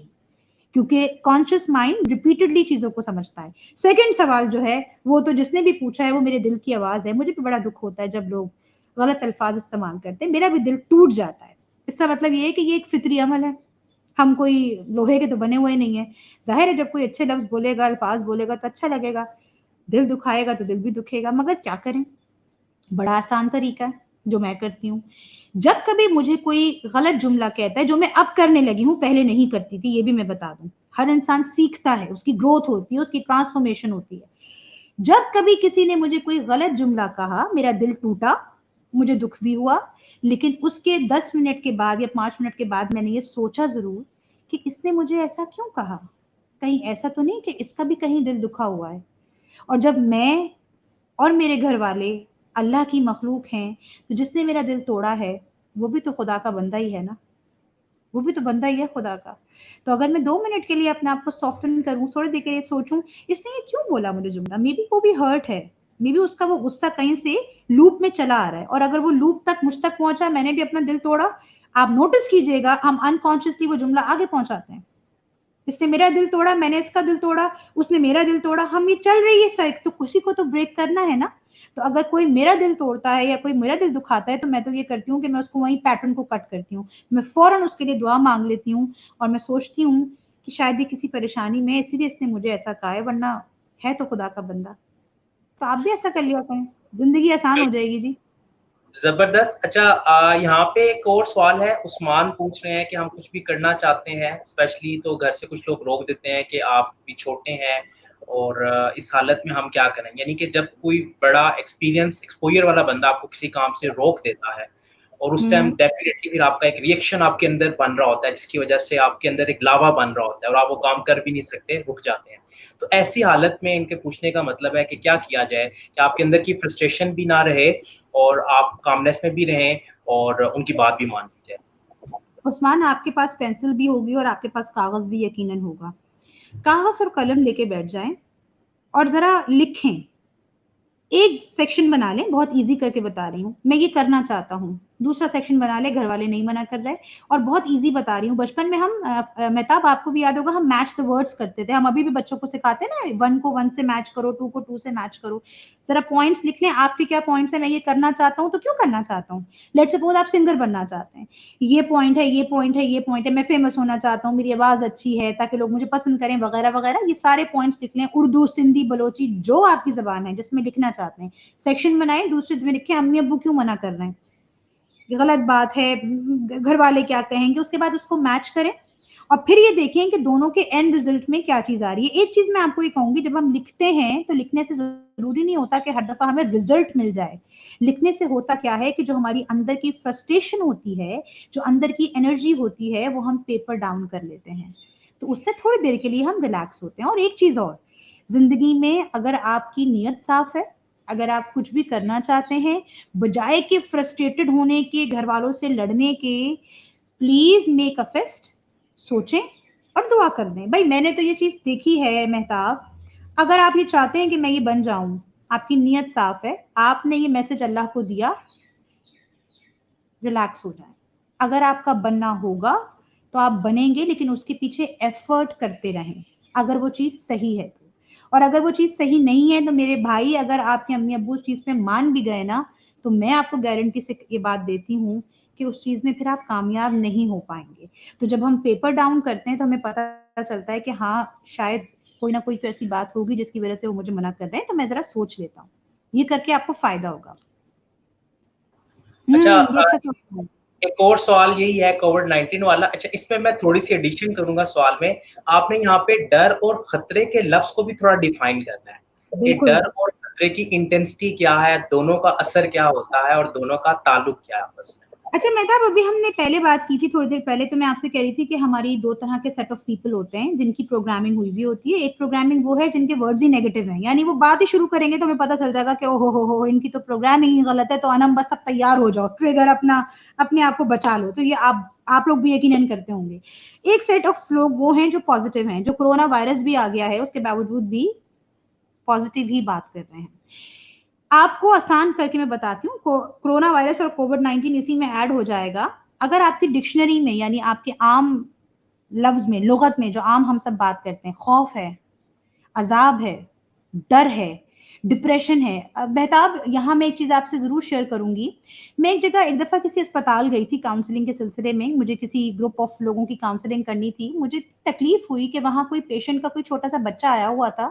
क्योंकि कॉन्शियस माइंड रिपीटेडली चीजों को समझता है। सेकंड सवाल जो है वो तो जिसने भी पूछा है वो मेरे दिल की आवाज है। मुझे भी बड़ा दुख होता है जब लोग गलत अल्फाज इस्तेमाल करते हैं, मेरा भी दिल टूट जाता है। इसका मतलब ये है कि ये एक फितरी अमल है, हम कोई लोहे के तो बने हुए नहीं है। जाहिर है जब कोई अच्छे लफ्ज बोलेगा, अल्फाज बोलेगा तो अच्छा लगेगा, दिल दुखाएगा तो दिल भी दुखेगा, मगर क्या करें, बड़ा आसान तरीका है जो मैं करती हूँ। जब कभी मुझे कोई गलत जुमला कहता है, जो मैं अब करने लगी हूँ, पहले नहीं करती थी, ये भी मैं बता दूं। हर इंसान सीखता है, उसकी ग्रोथ होती है, उसकी ट्रांसफॉर्मेशन होती है। जब कभी किसी ने मुझे कोई गलत जुमला कहा, मेरा दिल टूटा, मुझे दुख भी हुआ, लेकिन उसके 10 मिनट के बाद या 5 मिनट के बाद मैंने ये सोचा जरूर कि इसने मुझे ऐसा क्यों कहा, कहीं ऐसा तो नहीं कि इसका भी कहीं दिल दुखा हुआ है। और जब मैं और मेरे घर वाले अल्लाह की मखलूक हैं, तो जिसने मेरा दिल तोड़ा है वो भी तो खुदा का बंदा ही है ना, वो भी तो बंदा ही है खुदा का। तो अगर मैं 2 मिनट के लिए अपने आप को सॉफ्टन करूं, थोड़ी देर के लिए सोचूं इसने ये क्यों बोला मुझे जुमला, मे बी वो भी हर्ट है, मे बी उसका वो गुस्सा कहीं से लूप में चला आ रहा है, और अगर वो लूप तक मुझ तक पहुंचा, मैंने भी अपना दिल तोड़ा, आप नोटिस कीजिएगा हम अनकॉन्शियसली वो जुमला आगे पहुंचाते हैं। इसने मेरा दिल तोड़ा, मैंने इसका दिल तोड़ा, उसने मेरा दिल तोड़ा, हम ये चल रही है साइकिल, तो किसी को तो ब्रेक करना है ना। तो अगर कोई मेरा दिल तोड़ता है या कोई मेरा दिल दुखाता है, तो मैं तो ये करती हूँ कि मैं उसको वहीं पैटर्न को कट करती हूँ, मैं फौरन उसके लिए दुआ मांग लेती हूँ, और मैं सोचती हूँ कि शायद ये किसी परेशानी में, इसीलिए इसने मुझे ऐसा कहा है, वरना है तो खुदा का बंदा। तो आप भी ऐसा कर लिया करें, जिंदगी आसान हो जाएगी जी। जबरदस्त। अच्छा, यहाँ पे एक और सवाल है, उस्मान पूछ रहे हैं कि हम कुछ भी करना चाहते हैं स्पेशली, तो घर से कुछ लोग रोक देते हैं कि आप भी छोटे हैं और इस हालत में हम क्या करें। यानी कि जब कोई बड़ा एक्सपीरियंस एक्सपोजर वाला बंदा आपको किसी काम से रोक देता है, और उस टाइम डेफिनेटली फिर आपका एक रिएक्शन आपके अंदर बन रहा होता है, जिसकी वजह से आपके अंदर एक लावा बन रहा होता है और आप वो काम कर भी नहीं सकते, रुक जाते हैं। तो ऐसी हालत में इनके पूछने का मतलब है कि क्या किया जाए कि आपके अंदर की फ्रस्ट्रेशन भी ना रहे और आप कामनेस में भी रहें और उनकी बात भी मान ली जाए। उस्मान, आपके पास पेंसिल भी होगी और आपके पास कागज भी यकीनन होगा। कागज और कलम लेके बैठ जाएं और जरा लिखें। एक सेक्शन बना लें, बहुत इजी करके बता रही हूँ, मैं ये करना चाहता हूँ। दूसरा सेक्शन बना ले, घर वाले नहीं मना कर रहे, और बहुत इजी बता रही हूँ। बचपन में हम मेहताब, आपको भी याद होगा, हम मैच द वर्ड्स करते थे, हम अभी भी बच्चों को सिखाते हैं ना, 1 को 1 से मैच करो, 2 को 2 से मैच करो। जरा पॉइंट्स लिख लें, आपके क्या पॉइंट्स है, मैं ये करना चाहता हूँ, तो क्यों करना चाहता हूँ। लेट सपोज आप सिंगर बनना चाहते हैं, ये पॉइंट है, ये पॉइंट है, ये पॉइंट है, मैं फेमस होना चाहता हूँ, मेरी आवाज अच्छी है ताकि लोग मुझे पसंद करें, वगैरह वगैरह, ये सारे पॉइंट्स लिख लें। उर्दू, सिंधी, बलोची, जो आपकी जबान है जिसमें लिखना चाहते हैं, सेक्शन बनाए। दूसरे में लिखे अम्मी अब्बू क्यों मना कर रहे हैं, ये गलत बात है, घर वाले क्या कहेंगे। उसके बाद उसको मैच करें और फिर ये देखें कि दोनों के एंड रिजल्ट में क्या चीज आ रही है। एक चीज मैं आपको ये कहूंगी, जब हम लिखते हैं तो लिखने से जरूरी नहीं होता कि हर दफा हमें रिजल्ट मिल जाए। लिखने से होता क्या है कि जो हमारी अंदर की फ्रस्ट्रेशन होती है, जो अंदर की एनर्जी होती है, वो हम पेपर डाउन कर लेते हैं, तो उससे थोड़ी देर के लिए हम रिलैक्स होते हैं। और एक चीज और, जिंदगी में अगर आपकी नीयत साफ है, अगर आप कुछ भी करना चाहते हैं, बजाय के फ्रस्ट्रेटेड होने के, घर वालों से लड़ने के, प्लीज मेक अ फेस्ट, सोचें और दुआ कर दें। भाई मैंने तो ये चीज देखी है मेहताब, अगर आप ये चाहते हैं कि मैं ये बन जाऊं, आपकी नीयत साफ है, आपने ये मैसेज अल्लाह को दिया, रिलैक्स हो जाए। अगर आपका बनना होगा तो आप बनेंगे, लेकिन उसके पीछे एफर्ट करते रहें, अगर वो चीज सही है तो। और अगर वो चीज सही नहीं है तो मेरे भाई, अगर आपके अम्मी अब्बू उस चीज पे मान भी गए ना, तो मैं आपको गारंटी से ये बात देती हूँ कि उस चीज में फिर आप कामयाब नहीं हो पाएंगे। तो जब हम पेपर डाउन करते हैं तो हमें पता चलता है कि हाँ, शायद कोई ना कोई तो ऐसी बात होगी जिसकी वजह से वो मुझे मना कर रहे हैं, तो मैं जरा सोच लेता हूँ। ये करके आपको फायदा होगा। अच्छा, ये अच्छा क्यों? एक और सवाल यही है कोविड-19 वाला। अच्छा, इसमें मैं थोड़ी-सी एडिशन करूँगा सवाल में। आपने यहाँ पे डर और खतरे के लफ्ज़ को भी थोड़ा डिफाइन करना है, कि बिल्कुल। डर और खतरे की इंटेंसिटी क्या है, दोनों का असर क्या होता है और दोनों का ताल्लुक क्या है आपस में? अच्छा मेहताब, अभी हमने पहले बात की थी थोड़ी देर पहले, तो मैं आपसे कह रही थी कि हमारी 2 तरह के सेट ऑफ पीपल होते हैं जिनकी प्रोग्रामिंग हुई हुई होती है। एक प्रोग्रामिंग वो है जिनके वर्ड्स ही नेगेटिव हैं, यानी वो बात ही शुरू करेंगे तो हमें पता चल जाएगा कि ओहो हो इनकी तो प्रोग्रामिंग ही गलत है, तो अनम बस अब तैयार हो जाओ, ट्रिगर अपने आप को बचा लो। तो ये आप लोग भी यकीनन करते होंगे। एक सेट ऑफ लोग वो हैं जो पॉजिटिव हैं, जो कोरोना वायरस भी आ गया है उसके बावजूद भी पॉजिटिव ही बात कर रहे हैं। आपको आसान करके मैं बताती हूँ, कोरोना वायरस और कोविड-19 इसी में ऐड हो जाएगा। अगर आपकी डिक्शनरी में, यानी आपके आम लफ्ज में, लुगत में, जो आम हम सब बात करते हैं, खौफ है, अजाब है, डर है, डिप्रेशन है। बेहताब, यहाँ मैं एक चीज आपसे जरूर शेयर करूंगी। मैं एक जगह एक दफा किसी अस्पताल गई थी काउंसलिंग के सिलसिले में, मुझे किसी ग्रुप ऑफ लोगों की काउंसलिंग करनी थी। मुझे तकलीफ हुई कि वहां कोई पेशेंट का कोई छोटा सा बच्चा आया हुआ था,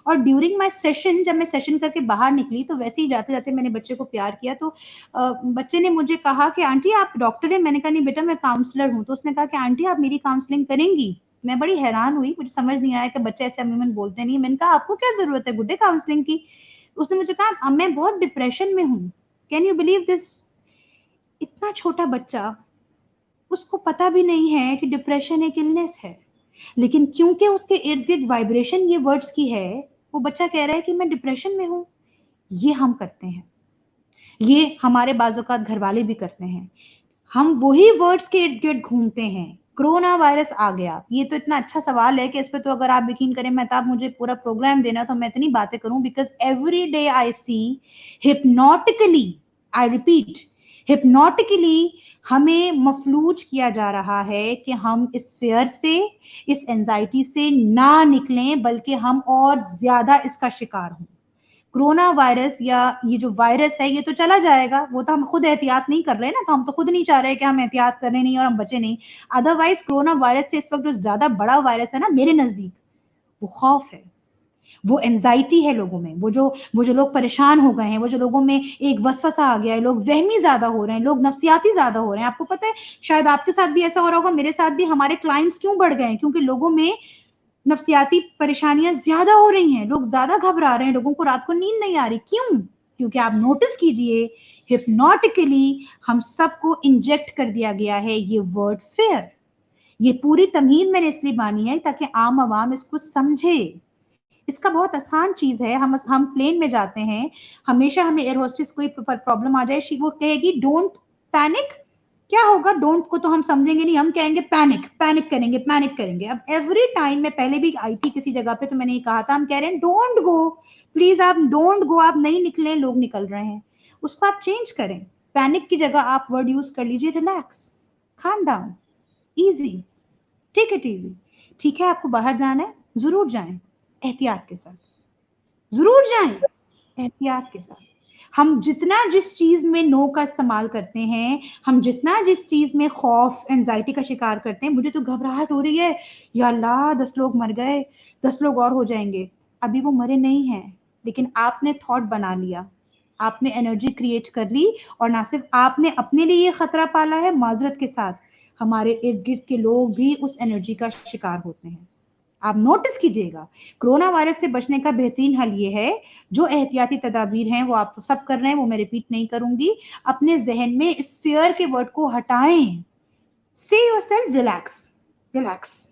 और ड्यूरिंग माय सेशन, जब मैं सेशन करके बाहर निकली तो वैसे ही जाते जाते मैंने बच्चे को प्यार किया। तो बच्चे ने मुझे कहा कि आंटी आप डॉक्टर हैं? मैंने कहा नहीं बेटा, मैं काउंसलर हूँ। तो उसने कहा कि आंटी आप मेरी काउंसलिंग करेंगी? मैं बड़ी हैरान हुई, मुझे समझ नहीं आया कि बच्चे ऐसे अमूमन बोलते नहीं। मैंने कहा आपको क्या जरूरत है गुड्डे काउंसलिंग की? उसने मुझे कहा मैं बहुत डिप्रेशन में हूँ। Can you believe this? इतना छोटा बच्चा, उसको पता भी नहीं है कि डिप्रेशन एक इलनेस है, लेकिन क्योंकि उसके इर्द गिर्द वाइब्रेशन ये वर्ड्स की है, वो बच्चा कह रहा है कि मैं डिप्रेशन में हूँ। ये हम करते हैं, ये हमारे बाज़-औक़ात घर वाले भी करते हैं। हम वही वर्ड्स के इर्द गिर्द घूमते हैं। कोरोना वायरस आ गया, ये तो इतना अच्छा सवाल है कि इस पे तो अगर आप यकीन करें मेहताब, मुझे पूरा प्रोग्राम देना तो मैं इतनी बातें करूं, because every day I see hypnotically, I repeat, hypnotically हमें मफलूज किया जा रहा है कि हम इस फेयर से, इस एंजाइटी से ना निकलें, बल्कि हम और ज्यादा इसका शिकार हों। कोरोना वायरस या ये जो वायरस है ये तो चला जाएगा, वो तो हम खुद एहतियात नहीं कर रहे ना, तो हम तो खुद नहीं चाह रहे कि हम एहतियात करें नहीं और हम बचे नहीं। अदरवाइज कोरोना वायरस से इस वक्त जो ज्यादा बड़ा वायरस है ना मेरे नजदीक, वो खौफ है, वो एंजाइटी है लोगों में, वो जो लोग परेशान हो गए हैं, वो जो लोगों में एक वसवसा आ गया है, लोग वहमी ज्यादा हो रहे हैं, लोग नफ्सियाती ज्यादा हो रहे हैं। आपको पता है, शायद आपके साथ भी ऐसा हो रहा होगा, मेरे साथ भी। हमारे क्लाइंट्स क्यों बढ़ गए हैं? क्योंकि लोगों में नफ्सियाती परेशानियां ज्यादा हो रही हैं, लोग ज्यादा घबरा रहे हैं, लोगों को रात को नींद नहीं आ रही। क्यों? क्योंकि आप नोटिस कीजिए, हिप्नोटिकली हम सबको इंजेक्ट कर दिया गया है ये वर्ड फेयर। ये पूरी तमहीद मैंने इसलिए बानी है ताकि आम आवाम इसको समझे। इसका बहुत आसान चीज है। हम प्लेन में जाते हैं, हमेशा हमें एयर होस्टेस कोई प्रॉब्लम आ जाए, वो कहेगी डोंट पैनिक। क्या होगा? डोंट को तो हम समझेंगे नहीं, हम कहेंगे पैनिक, पैनिक करेंगे, पैनिक करेंगे। अब एवरी टाइम, मैं पहले भी आई थी किसी जगह पे तो मैंने ये कहा था, हम कह रहे हैं डोंट गो, प्लीज आप डोंट गो, आप नहीं निकले, लोग निकल रहे हैं। उसको आप चेंज करें, पैनिक की जगह आप वर्ड यूज कर लीजिए relax, calm down, easy, take it easy. ठीक है, आपको बाहर जाना है, जरूर जाएं, एहतियात के साथ जरूर जाएं, एहतियात के साथ। हम जितना जिस चीज में नो का इस्तेमाल करते हैं, हम जितना जिस चीज में खौफ, एंजाइटी का शिकार करते हैं, मुझे तो घबराहट हो रही है, या अल्लाह 10 लोग मर गए, 10 लोग और हो जाएंगे। अभी वो मरे नहीं हैं, लेकिन आपने थॉट बना लिया, आपने एनर्जी क्रिएट कर ली, और ना सिर्फ आपने अपने लिए ये खतरा पाला है, माजरत के साथ हमारे इर्द गिर्द के लोग भी उस एनर्जी का शिकार होते हैं। आप नोटिस कीजिएगा, कोरोना वायरस से बचने का बेहतरीन हल ये है, जो एहतियाती तदाबीर हैं वो आप सब कर रहे हैं, वो मैं रिपीट नहीं करूंगी। अपने जहन में इस फेयर के वर्ड को हटाएं, से योरसेल्फ रिलैक्स, रिलैक्स,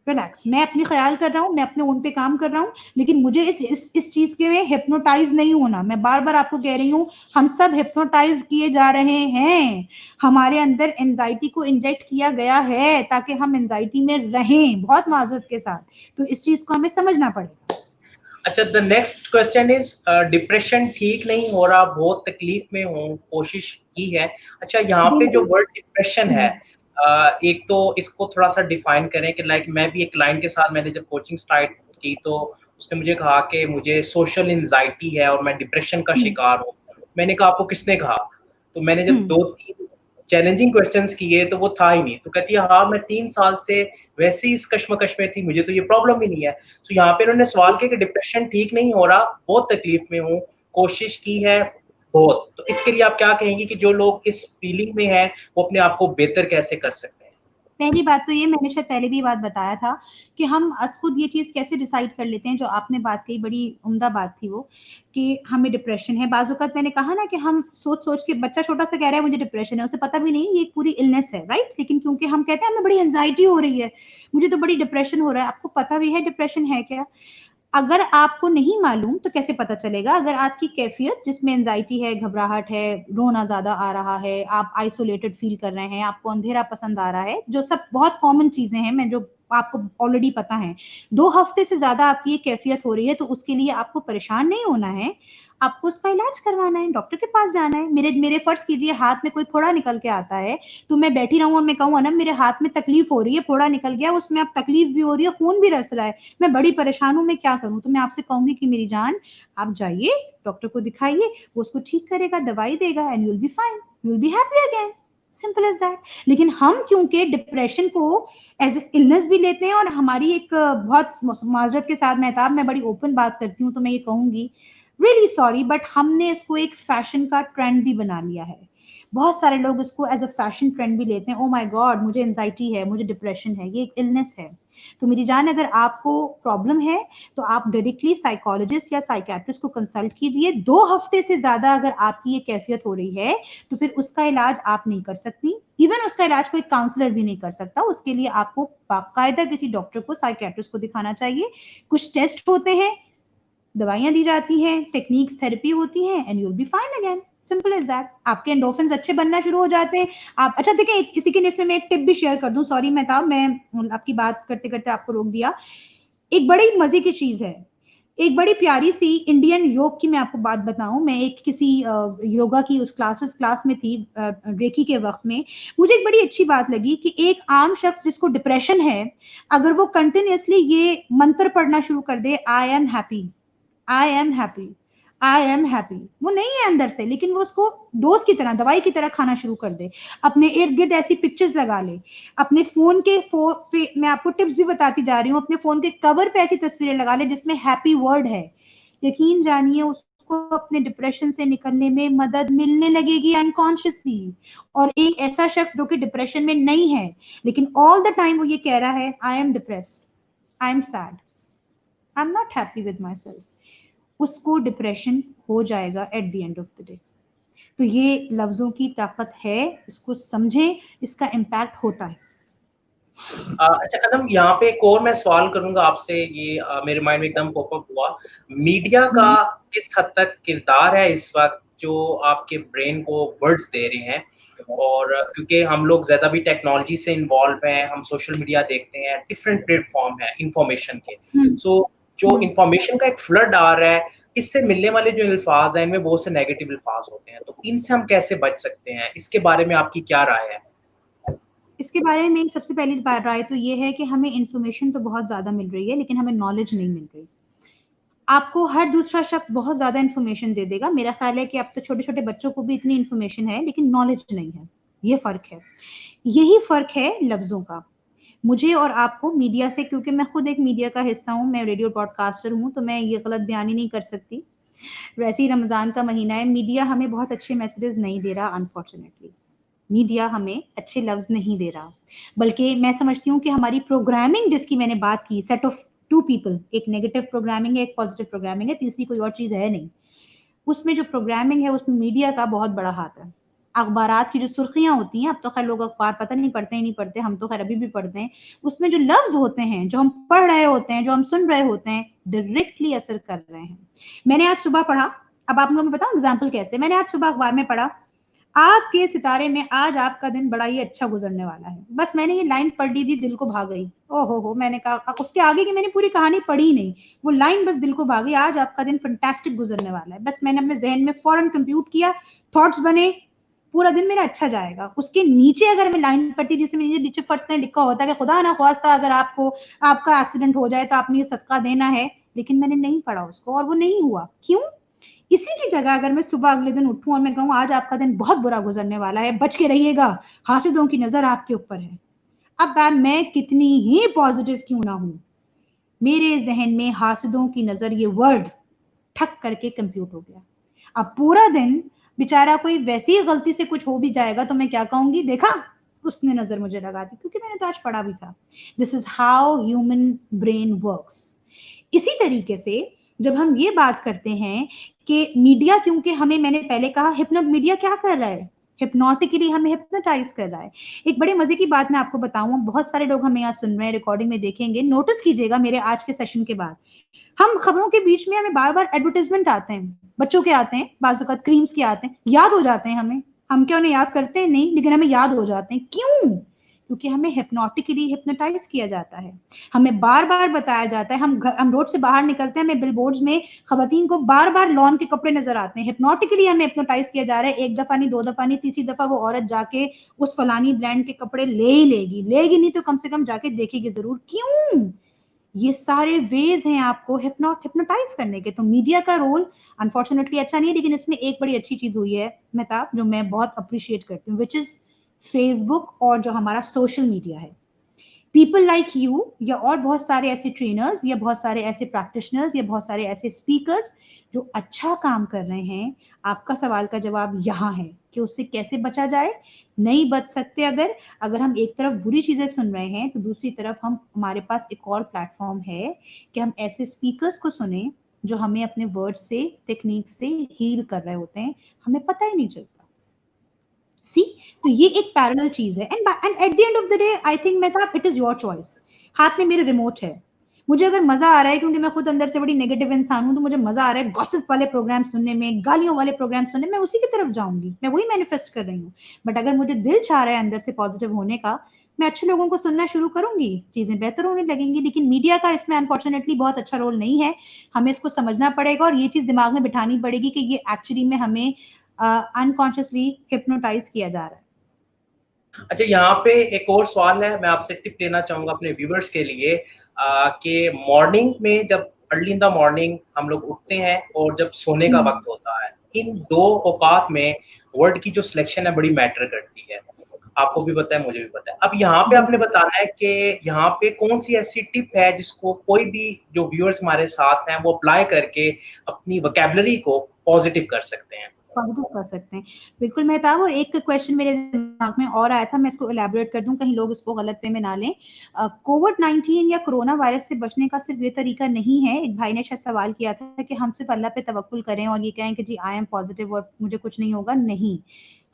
रिलैक्स। मैं अपनी ख्याल कर रहा हूँ, मैं अपने उन पे काम कर रहा हूँ, लेकिन मुझे इस चीज के में हिप्नोटाइज नहीं होना। मैं बार बार आपको कह रही हूँ, हम सब हिप्नोटाइज किए जा रहे हैं, हमारे अंदर एंजाइटी को इंजेक्ट किया गया है ताकि हम एंजाइटी में रहें, बहुत माजरत के साथ। तो इस चीज को हमें समझना पड़ेगा। अच्छा, the next question is depression ठीक नहीं हो रहा, बहुत तकलीफ में हूँ, कोशिश की है। अच्छा, यहाँ पे जो वर्ड डिप्रेशन है, एक तो इसको थोड़ा सा डिफाइन करें कि लाइक मैं भी एक क्लाइंट के साथ मैंने जब कोचिंग स्टार्ट की तो उसने मुझे कहा कि मुझे सोशल एंजाइटी है और मैं डिप्रेशन का शिकार हूँ। मैंने कहा आपको किसने कहा? तो मैंने जब 2-3 चैलेंजिंग क्वेश्चंस किए तो वो था ही नहीं। तो कहती है हाँ, मैं 3 साल से वैसे ही इस कश्मकश में थी, मुझे तो ये प्रॉब्लम ही नहीं है। तो यहाँ पे उन्होंने सवाल किया कि डिप्रेशन ठीक नहीं हो रहा, बहुत तकलीफ में हूँ, कोशिश की है, बहुत। तो इसके लिए आप क्या कहेंगी कि जो लोग इस फीलिंग में हैं, वो अपने आप को बेहतर कैसे कर सकते हैं? पहली बात तो ये, मैंने शायद पहले भी ये बात बताया था कि हम खुद ये चीज़ कैसे डिसाइड कर लेते हैं, जो आपने बात कही बड़ी उम्दा बात थी वो, कि हमें डिप्रेशन है। बाज़ औक़ात मैंने कहा ना कि हम सोच-सोच के, बच्चा छोटा-सा कह रहा है मुझे डिप्रेशन है, उसे पता भी नहीं ये एक पूरी इलनेस है, राइट? लेकिन क्योंकि हम कहते हैं हमें बड़ी एंग्ज़ायटी हो रही है, मुझे तो बड़ी डिप्रेशन हो रहा है, आपको पता भी है डिप्रेशन है क्या? अगर आपको नहीं मालूम तो कैसे पता चलेगा? अगर आपकी कैफ़ियत जिसमें एंग्ज़ायटी है, घबराहट है, रोना ज़्यादा आ रहा है, आप आइसोलेटेड फ़ील कर रहे हैं, आपको अंधेरा पसंद आ रहा है, जो सब बहुत कॉमन चीज़ें हैं, मैं जो आपको ऑलरेडी पता है। 2 हफ़्ते से ज़्यादा आपकी ये कैफ़ियत हो रही है, तो उसके लिए आपको परेशान नहीं होना है, आपको उसका इलाज करवाना है, डॉक्टर के पास जाना है। मेरे मेरे फ़र्ज़ कीजिए हाथ में कोई फोड़ा निकल के आता है, तो मैं बैठी रहूँ और मैं कहूँ ना मेरे हाथ में तकलीफ़ हो रही है, फोड़ा निकल गया, उसमें अब तकलीफ़ भी हो रही है, खून भी रस रहा है, मैं बड़ी परेशान हूँ, मैं क्या करूँ? तो मैं आपसे कहूँगी कि मेरी जान, आप जाइए, डॉक्टर को दिखाइए, वो उसको ठीक करेगा, दवाई देगा and you will be fine, you will be happy again, simple as that. लेकिन हम क्योंकि डिप्रेशन को एज़ अ इलनेस भी लेते हैं, और हमारी एक बहुत माज़रत के साथ मेहताब, मैं बड़ी ओपन बात करती हूँ, तो मैं ये कहूँगी, रियली सॉरी, बट हमने इसको एक फैशन का ट्रेंड भी बना लिया है। बहुत सारे लोग इसको एज़ अ फैशन ट्रेंड भी लेते हैं, ओह माय गॉड मुझे एंग्ज़ायटी है, मुझे डिप्रेशन है, ये एक इलनेस है। तो मेरी जान, अगर आपको प्रॉब्लम है, तो आप डायरेक्टली साइकोलॉजिस्ट या साइकियाट्रिस्ट को कंसल्ट कीजिए। 2 हफ्ते से ज़्यादा अगर आपकी ये कैफ़ियत हो रही है, तो फिर उसका इलाज आप नहीं कर सकती। इवन उसका इलाज कोई काउंसलर भी नहीं कर सकता। उसके लिए आपको बाकायदा किसी डॉक्टर को, साइकियाट्रिस्ट को दिखाना चाहिए। कुछ टेस्ट होते हैं, दवाइयाँ दी जाती हैं, टेक्निक्स, थेरेपी होती हैं and you will be fine again, simple as that. आपके एंडोर्फिन्स अच्छे बनना शुरू हो जाते हैं। आप अच्छा देखें, इसी के इसमें मैं एक टिप भी शेयर कर दूँ, सॉरी मेहताब, मैं आपकी बात करते-करते आपको रोक दिया। एक बड़ी मज़े की चीज़ है, एक बड़ी प्यारी-सी इंडियन योग की मैं आपको बात बताऊँ, मैं एक किसी योगा की उस क्लास में थी, रेकी के वक़्त में। मुझे एक बड़ी अच्छी बात लगी कि एक आम शख्स जिसको डिप्रेशन है, अगर वो कंटिन्यूअसली ये मंत्र पढ़ना शुरू कर दे, I am happy, I am happy, I am happy, वो नहीं है अंदर से, लेकिन वो उसको डोज की तरह, दवाई की तरह खाना शुरू कर दे। अपने इर्द गिर्द ऐसी पिक्चर्स लगा ले, अपने फोन के मैं आपको टिप्स भी बताती जा रही हूँ, अपने फोन के कवर पे ऐसी तस्वीरें लगा ले जिसमें हैप्पी वर्ड है। यकीन जानिए, उसको अपने डिप्रेशन से निकलने में मदद मिलने लगेगी अनकॉन्शियसली। और एक ऐसा शख्स जो कि डिप्रेशन में नहीं है, लेकिन ऑल द टाइम वो ये कह रहा है, I am depressed, I am sad, I am not happy with my self, उसको डिप्रेशन हो जाएगा eight the end of the day. तो ये लफ्जों की ताकत है, इसको समझें, इसका इम्पैक्ट होता है। अच्छा कदम, यहाँ पे एक और मैं सवाल करूँगा आपसे, ये मेरे माइंड में एकदम पॉप अप हुआ। मीडिया का हम्म, किस हद तक किरदार है इस वक़्त जो आपके ब्रेन को वर्ड्स दे रहे हैं? और क्योंकि हम लोग ज़्यादा भी टेक्नोलॉजी से इन्वॉल्व हैं, हम सोशल मीडिया देखते हैं, डिफरेंट प्लेटफ़ॉर्म हैं इन्फॉर्मेशन के। हम्म, सो जो हम्म। इन्फॉर्मेशन का एक फ्लड आ रहा है, इससे मिलने वाले जो अल्फ़ाज़ हैं, इनमें बहुत से नेगेटिव अल्फ़ाज़ होते हैं। तो इनसे हम कैसे बच सकते हैं? इसके बारे में आपकी क्या राय है? इसके बारे में सबसे पहली राय तो ये है कि हमें इन्फॉर्मेशन तो बहुत ज़्यादा मिल रही है, लेकिन हमें नॉलेज नहीं मिल रही। आपको हर दूसरा शख्स बहुत ज़्यादा इन्फॉर्मेशन दे देगा। मेरा ख्याल है कि अब तो छोटे-छोटे बच्चों को भी इतनी इन्फॉर्मेशन है, लेकिन नॉलेज नहीं है। ये फ़र्क है। यही फ़र्क है लफ्ज़ों का। मुझे और आपको मीडिया से, क्योंकि मैं खुद एक मीडिया का हिस्सा हूँ, मैं रेडियो ब्रॉडकास्टर हूँ, तो मैं ये गलत बयानी नहीं कर सकती। वैसे ही रमज़ान का महीना है, मीडिया हमें बहुत अच्छे मैसेजेस नहीं दे रहा अनफॉर्च्युनेटली। मीडिया हमें अच्छे लफ्ज़ नहीं दे रहा। बल्कि मैं समझती हूँ कि हमारी प्रोग्रामिंग, जिसकी मैंने बात की, सेट ऑफ 2 पीपल, एक नेगेटिव प्रोग्रामिंग है, एक पॉजिटिव प्रोग्रामिंग है, तीसरी कोई और चीज़ है नहीं। उसमें जो प्रोग्रामिंग है, उसमें मीडिया का बहुत बड़ा हाथ है। अखबारात की जो सुर्खियाँ होती हैं, अब तो खैर लोग अखबार पता नहीं पढ़ते ही नहीं पढ़ते, हम तो खैर अभी भी पढ़ते हैं। उसमें जो लफ्ज़ होते हैं, जो हम पढ़ रहे होते हैं, जो हम सुन रहे होते हैं, डायरेक्टली असर कर रहे हैं। मैंने आज सुबह पढ़ा, अब आप लोगों को बताऊँ एग्ज़ाम्पल कैसे? मैंने आज सुबह अखबार में पढ़ा, आपके सितारे में आज आपका दिन बड़ा ही अच्छा गुजरने वाला है। बस मैंने ये लाइन पढ़ ली थी, दिल को भा गई। ओहो हो! मैंने कहा, उसके आगे की मैंने पूरी कहानी पढ़ी ही नहीं। वो लाइन बस दिल को भा गई, आज आपका दिन फैंटास्टिक गुजरने वाला है। बस मैंने अपने ज़हन में फौरन कंप्यूट किया, थॉट्स बने, पूरा दिन मेरा अच्छा जाएगा। उसके नीचे अगर मैं लाइन पढ़ती, जिसमें नीचे फर्स्ट में लिखा होता है कि खुदा ना ख्वास्ता अगर आपका एक्सीडेंट हो जाए तो आपने ये सदका देना है, लेकिन मैंने नहीं पढ़ा उसको और वो नहीं हुआ। क्यों? इसी की जगह अगर मैं सुबह अगले दिन उठूँ और मैं कहूँ आज आपका दिन बहुत बुरा गुजरने वाला है, बच के रहिएगा, हासिदों की नज़र आपके ऊपर है। अब मैं कितनी ही पॉजिटिव क्यों ना हूँ, मेरे ज़हन में हासिदों की नज़र ये वर्ड ठक करके कंप्यूट हो गया। अब पूरा दिन बेचारा कोई वैसी ही गलती से कुछ हो भी जाएगा तो मैं क्या कहूंगी, देखा उसने नजर मुझे लगा दी, क्योंकि मैंने तो आज पढ़ा भी था। This is how human brain works. इसी तरीके से जब हम ये बात करते हैं कि मीडिया, क्योंकि हमें, मैंने पहले कहा मीडिया क्या कर रहा है, हिप्नोटिकली हमें हिप्नोटाइज कर रहा है। एक बड़े मजे की बात मैं आपको बताऊं, बहुत सारे लोग हमें यहाँ सुन रहे हैं, रिकॉर्डिंग में देखेंगे, नोटिस कीजिएगा मेरे आज के सेशन के बाद हम खबरों के बीच में हमें बार बार एडवर्टाइजमेंट आते हैं, बच्चों के आते हैं, बाजुकात क्रीम्स के आते हैं, याद हो जाते हैं हमें। हम क्या उन्हें याद करते हैं? नहीं, लेकिन हमें याद हो जाते हैं। क्यों? क्योंकि हमें हिप्नोटिकली हिप्नोटाइज किया जाता है। हमें बार बार बताया जाता है, हम रोड से बाहर निकलते हैं, हमें बिलबोर्ड्स में खवातीन को बार बार लॉन के कपड़े नजर आते हैं। हिप्नोटिकली हमें हिप्नोटाइज किया जा रहा है। एक दफा नहीं, दो दफा नहीं, तीसरी दफा वो औरत जाके उस फलानी ब्रांड के कपड़े ले ही लेगी नहीं तो कम से कम जाके देखेगी जरूर। क्यों? ये सारे वेज हैं आपको हिप्नोटाइज करने के। तो मीडिया का रोल अनफॉर्चुनेटली अच्छा नहीं है, लेकिन इसमें एक बड़ी अच्छी चीज हुई है मेहताब, जो मैं बहुत अप्रिशिएट करती हूँ, विच इज फेसबुक और जो हमारा सोशल मीडिया है। पीपल लाइक यू या और बहुत सारे ऐसे ट्रेनर्स या बहुत सारे ऐसे प्रैक्टिशनर्स या बहुत सारे ऐसे स्पीकर्स जो अच्छा काम कर रहे हैं, आपका सवाल का जवाब यहाँ है कि उससे कैसे बचा जाए। नहीं बच सकते अगर हम एक तरफ बुरी चीजें सुन रहे हैं तो दूसरी तरफ हमारे पास एक और प्लेटफॉर्म है कि हम ऐसे स्पीकर्स को सुने जो हमें अपने वर्ड से, टेक्निक से हील कर रहे होते हैं, हमें पता ही नहीं चलता। सी, तो ये एक पैरेलल चीज है। And at the end of the day I think Mehtab, it is your choice. हाथ में मेरे रिमोट है, मुझे अगर मजा आ रहा है, क्योंकि मैं खुद अंदर से बड़ी नेगेटिव इंसान हूं, तो मुझे मजा आ रहा है गॉसिप वाले प्रोग्राम सुनने में, गालियों वाले प्रोग्राम सुनने में, मैं उसी की तरफ जाऊंगी, मैं वही मैनिफेस्ट कर रही हूँ। बट अगर मुझे दिल चाह रहा है अंदर से पॉजिटिव होने का, मैं अच्छे लोगों को सुनना शुरू करूंगी, चीजें बेहतर होने लगेंगी। लेकिन मीडिया का इसमें अनफॉर्चुनेटली बहुत अच्छा रोल नहीं है। हमें इसको समझना पड़ेगा और ये चीज दिमाग में बिठानी पड़ेगी कि ये एक्चुअली में हमें अनकॉन्शियसली हिप्नोटाइज किया जा रहा है। अच्छा, यहाँ पे एक और सवाल है, मैं आपसे टिप लेना चाहूंगा अपने व्यूवर्स के लिए कि मॉर्निंग में, जब अर्ली इन द मॉर्निंग हम लोग उठते हैं और जब सोने का वक्त होता है, इन दो औकात में वर्ड की जो सिलेक्शन है बड़ी मैटर करती है। आपको भी पता है, मुझे भी पता है। अब यहाँ पे आपने बताना है कि यहाँ पे कौन सी ऐसी टिप है जिसको कोई भी जो व्यूअर्स हमारे साथ हैं वो अप्लाई करके अपनी वोकैबुलरी को पॉजिटिव कर सकते हैं। पॉजिटिव कर सकते हैं, बिल्कुल मेहताब। और एक क्वेश्चन मेरे दिमाग में और आया था, मैं इसको इलेबोरेट कर दूं, कहीं लोग इसको गलत वे में ना लें। कोविड-19 या कोरोना वायरस से बचने का सिर्फ ये तरीका नहीं है। एक भाई ने शायद सवाल किया था कि हम सिर्फ अल्लाह पे तवक्कुल करें और ये कहें कि जी आई एम पॉजिटिव और मुझे कुछ नहीं होगा। नहीं,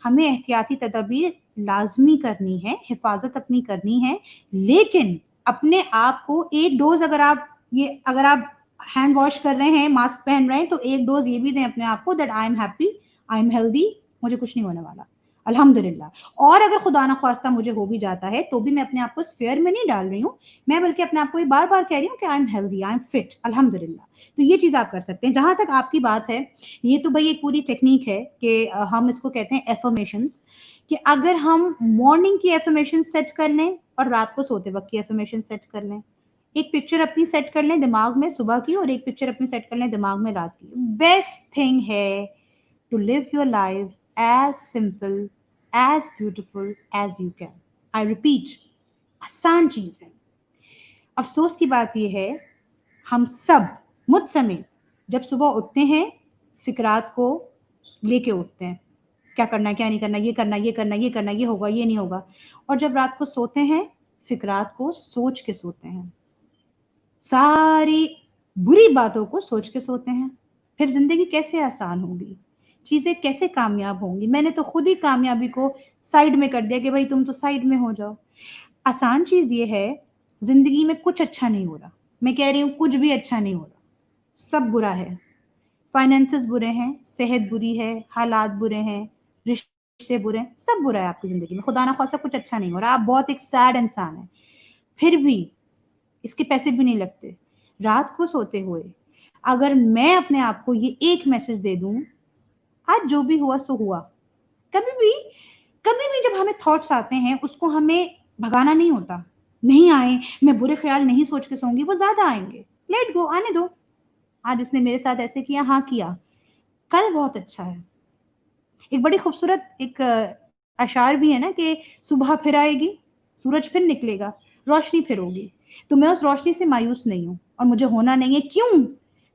हमें एहतियाती तदबीर लाजमी करनी है, हिफाजत अपनी करनी है। लेकिन अपने आप को एक डोज, अगर आप हैंड वॉश कर रहे हैं, मास्क पहन रहे हैं, तो एक डोज ये भी दें अपने आप को, that I am happy, I am healthy, मुझे कुछ नहीं होने वाला, अल्हम्दुलिल्लाह। और अगर खुदा ना ख्वास्ता मुझे हो भी जाता है तो भी मैं अपने आप को स्फेयर में नहीं डाल रही हूँ, मैं बल्कि अपने आप को ये बार बार कह रही हूँ कि I am healthy, I am fit, अल्हम्दुलिल्लाह। तो ये चीज आप कर सकते हैं। जहां तक आपकी बात है, ये तो भाई एक पूरी टेक्निक है कि हम इसको कहते हैं एफर्मेशंस, कि अगर हम मॉर्निंग की एफर्मेशन सेट कर लें और रात को सोते वक्त की एफर्मेशन सेट कर लें, एक पिक्चर अपनी सेट कर लें दिमाग में सुबह की और एक पिक्चर अपनी सेट कर लें दिमाग में रात की। बेस्ट थिंग है to live your life as simple, as beautiful as you can. I repeat, आसान चीज है। अफसोस की बात यह है, हम सब, मुझ समेत, जब सुबह उठते हैं फिक्रात को लेके उठते हैं, क्या करना है, क्या नहीं करना, ये करना, ये करना, ये करना, ये होगा, ये नहीं होगा। और जब रात को सोते हैं फिक्रात को सोच के सोते हैं, सारी बुरी बातों को सोच के सोते हैं। फिर जिंदगी कैसे आसान होगी, चीजें कैसे कामयाब होंगी। मैंने तो खुद ही कामयाबी को साइड में कर दिया कि भाई तुम तो साइड में हो जाओ। आसान चीज ये है, जिंदगी में कुछ अच्छा नहीं हो रहा, मैं कह रही हूँ कुछ भी अच्छा नहीं हो रहा, सब बुरा है। फाइनेंसेस बुरे हैं, सेहत बुरी है, हालात बुरे हैं, रिश्ते बुरे हैं, सब बुरा है आपकी जिंदगी में। खुदा ना खासा कुछ अच्छा नहीं हो रहा, आप बहुत एक सैड इंसान है। फिर भी इसके पैसे भी नहीं लगते। रात को सोते हुए अगर मैं अपने आप को ये एक मैसेज दे दूं, आज जो भी हुआ सो हुआ। कभी भी जब हमें थॉट्स आते हैं उसको हमें भगाना नहीं होता। नहीं आए, मैं बुरे ख्याल नहीं सोच के सोऊंगी, वो ज्यादा आएंगे, लेट गो, आने दो। आज इसने मेरे साथ ऐसे किया, हाँ किया, कल बहुत अच्छा है। एक बड़ी खूबसूरत एक अशार भी है ना कि सुबह फिर आएगी, सूरज फिर निकलेगा, रोशनी फिर होगी। तो मैं उस रोशनी से मायूस नहीं हूं और मुझे होना नहीं है। क्यों?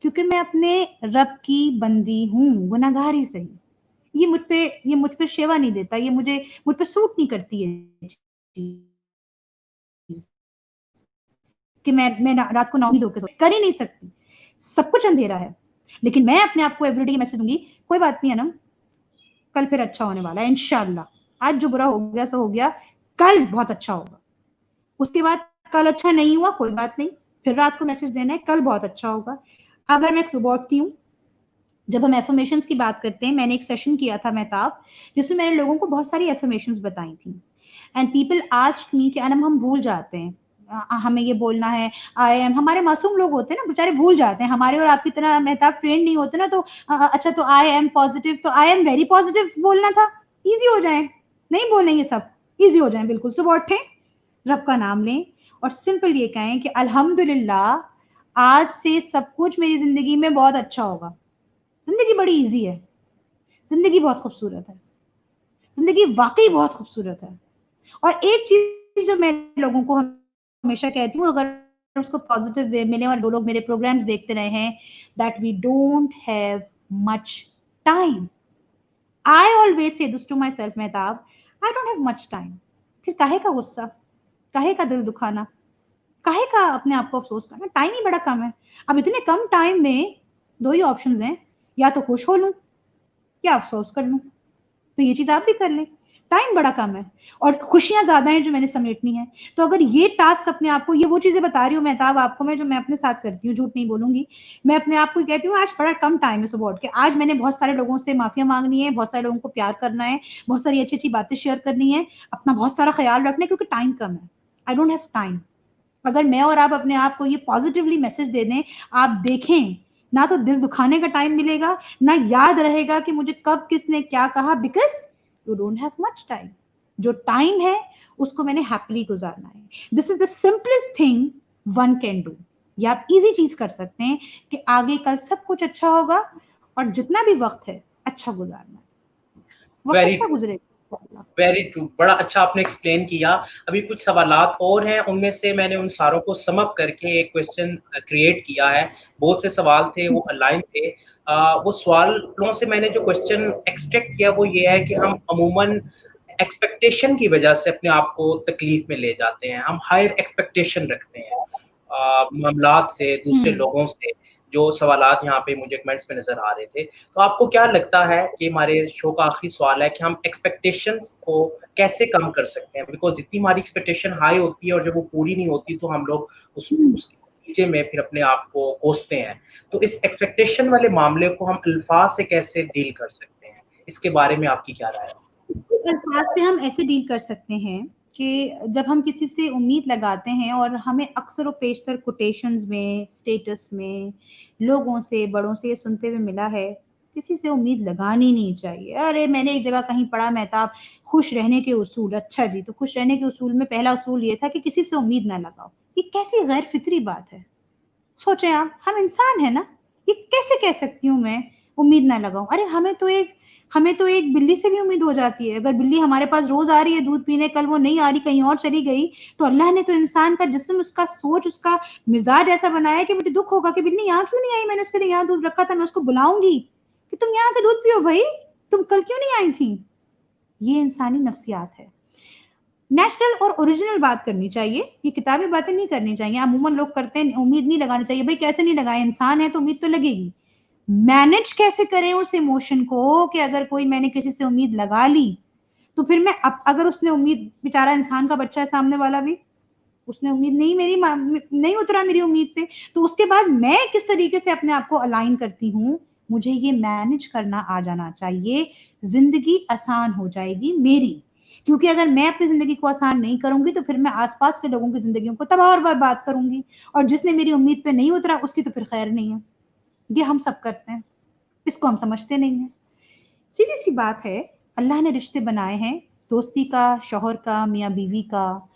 क्योंकि मैं अपने रब की बंदी हूं, गुनाहगार ही सही, ये मुझ पे शेवा नहीं देता, ये मुझ पे सूट नहीं करती है चीज कि मैं रात को 9 ही धोके कर ही नहीं सकती, सब कुछ अंधेरा है। लेकिन मैं अपने आप को एवरीडे मैसेज दूंगी, कोई बात नहीं है ना, कल फिर अच्छा होने वाला है इंशाल्लाह। आज जो बुरा हो गया सो हो गया, कल बहुत अच्छा होगा। उसके बाद कल अच्छा नहीं हुआ, कोई बात नहीं, फिर रात को मैसेज देना है, कल बहुत अच्छा होगा। अगर मैं सुबह उठती हूँ, जब हम एफर्मेशंस की बात करते हैं, मैंने एक सेशन किया था मेहताब, जिसमें मैंने लोगों को बहुत सारी एफर्मेशंस बताई थी। एंड पीपल आस्क्ड मी कि अनम हम भूल जाते हैं, हमें ये बोलना है आई एम, हमारे मासूम लोग होते हैं ना बेचारे, भूल जाते हैं, हमारे और आपकी तरह मेहताब ट्रेंड नहीं होते ना, तो अच्छा तो आई एम पॉजिटिव, तो आई एम वेरी पॉजिटिव बोलना था, इजी हो जाए, नहीं बोलेंगे सब, इजी हो जाए बिल्कुल। सुबह उठे, रब का नाम लें और सिंपल ये कहें कि अल्हम्दुलिल्लाह आज से सब कुछ मेरी जिंदगी में बहुत अच्छा होगा। जिंदगी बड़ी इजी है, जिंदगी बहुत खूबसूरत है, जिंदगी वाकई बहुत खूबसूरत है। और एक चीज जो मैं लोगों को हमेशा कहती हूँ, अगर उसको पॉजिटिव वे मिले, और वो लोग मेरे प्रोग्राम्स देखते रहे हैं, that we don't have much time. I always say this to myself, Mehtab, I don't have much time. फिर काहे का गुस्सा, काहे का दिल दुखाना, काहे का अपने आप को अफसोस करना, टाइम ही बड़ा कम है। अब इतने कम टाइम में दो ही ऑप्शंस हैं, या तो खुश हो लूं या अफसोस कर लूं। तो ये चीज आप भी कर लें, टाइम बड़ा कम है और खुशियां ज्यादा हैं जो मैंने समेटनी है। तो अगर ये टास्क अपने आप को, ये वो चीजें बता रही हूँ मेहताब आपको मैं, जो मैं अपने साथ करती हूँ, झूठ नहीं बोलूंगी, मैं अपने आप को कहती हूँ आज बड़ा कम टाइम है सुबह उठ के, आज मैंने बहुत सारे लोगों से माफिया मांगनी है, बहुत सारे लोगों को प्यार करना है, बहुत सारी अच्छी अच्छी बातें शेयर करनी है, अपना बहुत सारा ख्याल रखना है, क्योंकि टाइम कम है, आई डोंट हैव टाइम। अगर मैं और आप अपने आप को ये पॉजिटिवली मैसेज दे दें, आप देखें, ना तो दिल दुखाने का टाइम मिलेगा, ना याद रहेगा कि मुझे कब किसने क्या कहा, because you don't have much time. जो टाइम है उसको मैंने हैप्पीली गुजारना है। This is the simplest thing one can do. ये आप इजी चीज कर सकते हैं कि आगे कल सब कुछ अच्छा होगा, और जितना भी वक्त है अच्छा गुजारना है, वक्त वेरी अच्छा गुजरेगा। वेरी ट्रू, बड़ा अच्छा आपने एक्सप्लेन किया। अभी कुछ सवालात और हैं, उनमें से मैंने उन सारों को सम अप करके एक क्वेश्चन क्रिएट किया है। बहुत से सवाल थे, वो अलाइन थे। वो सवालों से मैंने जो क्वेश्चन एक्सट्रैक्ट किया वो ये है कि हम अमूमन एक्सपेक्टेशन की वजह से अपने आप को तकलीफ में ले जाते हैं। हम हायर एक्सपेक्टेशन रखते हैं मामलात से, दूसरे लोगों से। जो सवालात यहाँ पे मुझे कमेंट्स में नज़र आ रहे थे, तो आपको क्या लगता है कि हमारे शो का आखिरी सवाल है कि हम एक्सपेक्टेशंस को कैसे कम कर सकते हैं? बिकॉज़ जितनी हमारी एक्सपेक्टेशन हाई होती है और जब वो पूरी नहीं होती तो हम लोग उसके नतीजे में फिर अपने आप को कोसते हैं। तो इस एक्सपेक्टेशन वाले मामले को हम अल्फाज से कैसे डील कर सकते हैं? इसके बारे में आपकी क्या राय है? अल्फाज से हम ऐसे डील कर सकते हैं कि जब हम किसी से उम्मीद लगाते हैं, और हमें अक्सर व पेशतर कोटेशंस में, स्टेटस में, लोगों से, बड़ों से ये सुनते हुए मिला है, किसी से उम्मीद लगानी नहीं चाहिए। अरे मैंने एक जगह कहीं पढ़ा मेहताब, खुश रहने के उसूल, अच्छा जी, तो खुश रहने के उसूल में पहला उसूल ये था कि किसी से उम्मीद ना लगाओ। ये कैसी गैर फितरी बात है, सोचें आप, हम इंसान है ना, ये कैसे कह सकती हूँ मैं उम्मीद ना लगाऊं? अरे हमें तो एक बिल्ली से भी उम्मीद हो जाती है। अगर बिल्ली हमारे पास रोज आ रही है दूध पीने, कल वो नहीं आ रही, कहीं और चली गई, तो अल्लाह ने तो इंसान का जिस्म, उसका सोच, उसका मिजाज ऐसा बनाया है कि मुझे दुख होगा कि बिल्ली यहाँ क्यों नहीं आई, मैंने उसके लिए यहाँ दूध रखा था, मैं उसको बुलाऊंगी कि तुम यहाँ के दूध पियो भाई, तुम कल क्यों नहीं आई थी। ये इंसानी नफ्सियात है। नेचुरल और ओरिजिनल बात करनी चाहिए, ये किताबी बातें नहीं करनी चाहिए। अमूमन लोग करते हैं, उम्मीद नहीं लगानी चाहिए। भाई कैसे नहीं लगाए, इंसान है तो उम्मीद तो लगेगी। मैनेज कैसे करें उस इमोशन को कि अगर कोई, मैंने किसी से उम्मीद लगा ली, तो फिर मैं अगर उसने उम्मीद, बेचारा इंसान का बच्चा है सामने वाला भी, उसने उम्मीद नहीं, नहीं उतरा मेरी उम्मीद पे, तो उसके बाद मैं किस तरीके से अपने आप को अलाइन करती हूँ, मुझे ये मैनेज करना आ जाना चाहिए। जिंदगी आसान हो जाएगी मेरी, क्योंकि अगर मैं अपनी जिंदगी को आसान नहीं करूंगी तो फिर मैं आसपास के लोगों की जिंदगियों को तबाह और बर्बाद करूंगी, और जिसने मेरी उम्मीद पे नहीं उतरा उसकी तो फिर खैर नहीं है। ये हम सब करते हैं, इसको हम समझते नहीं है। सीधी सी बात है, अल्लाह ने रिश्ते बनाए हैं, दोस्ती का, शौहर का, मियाँ बीवी का,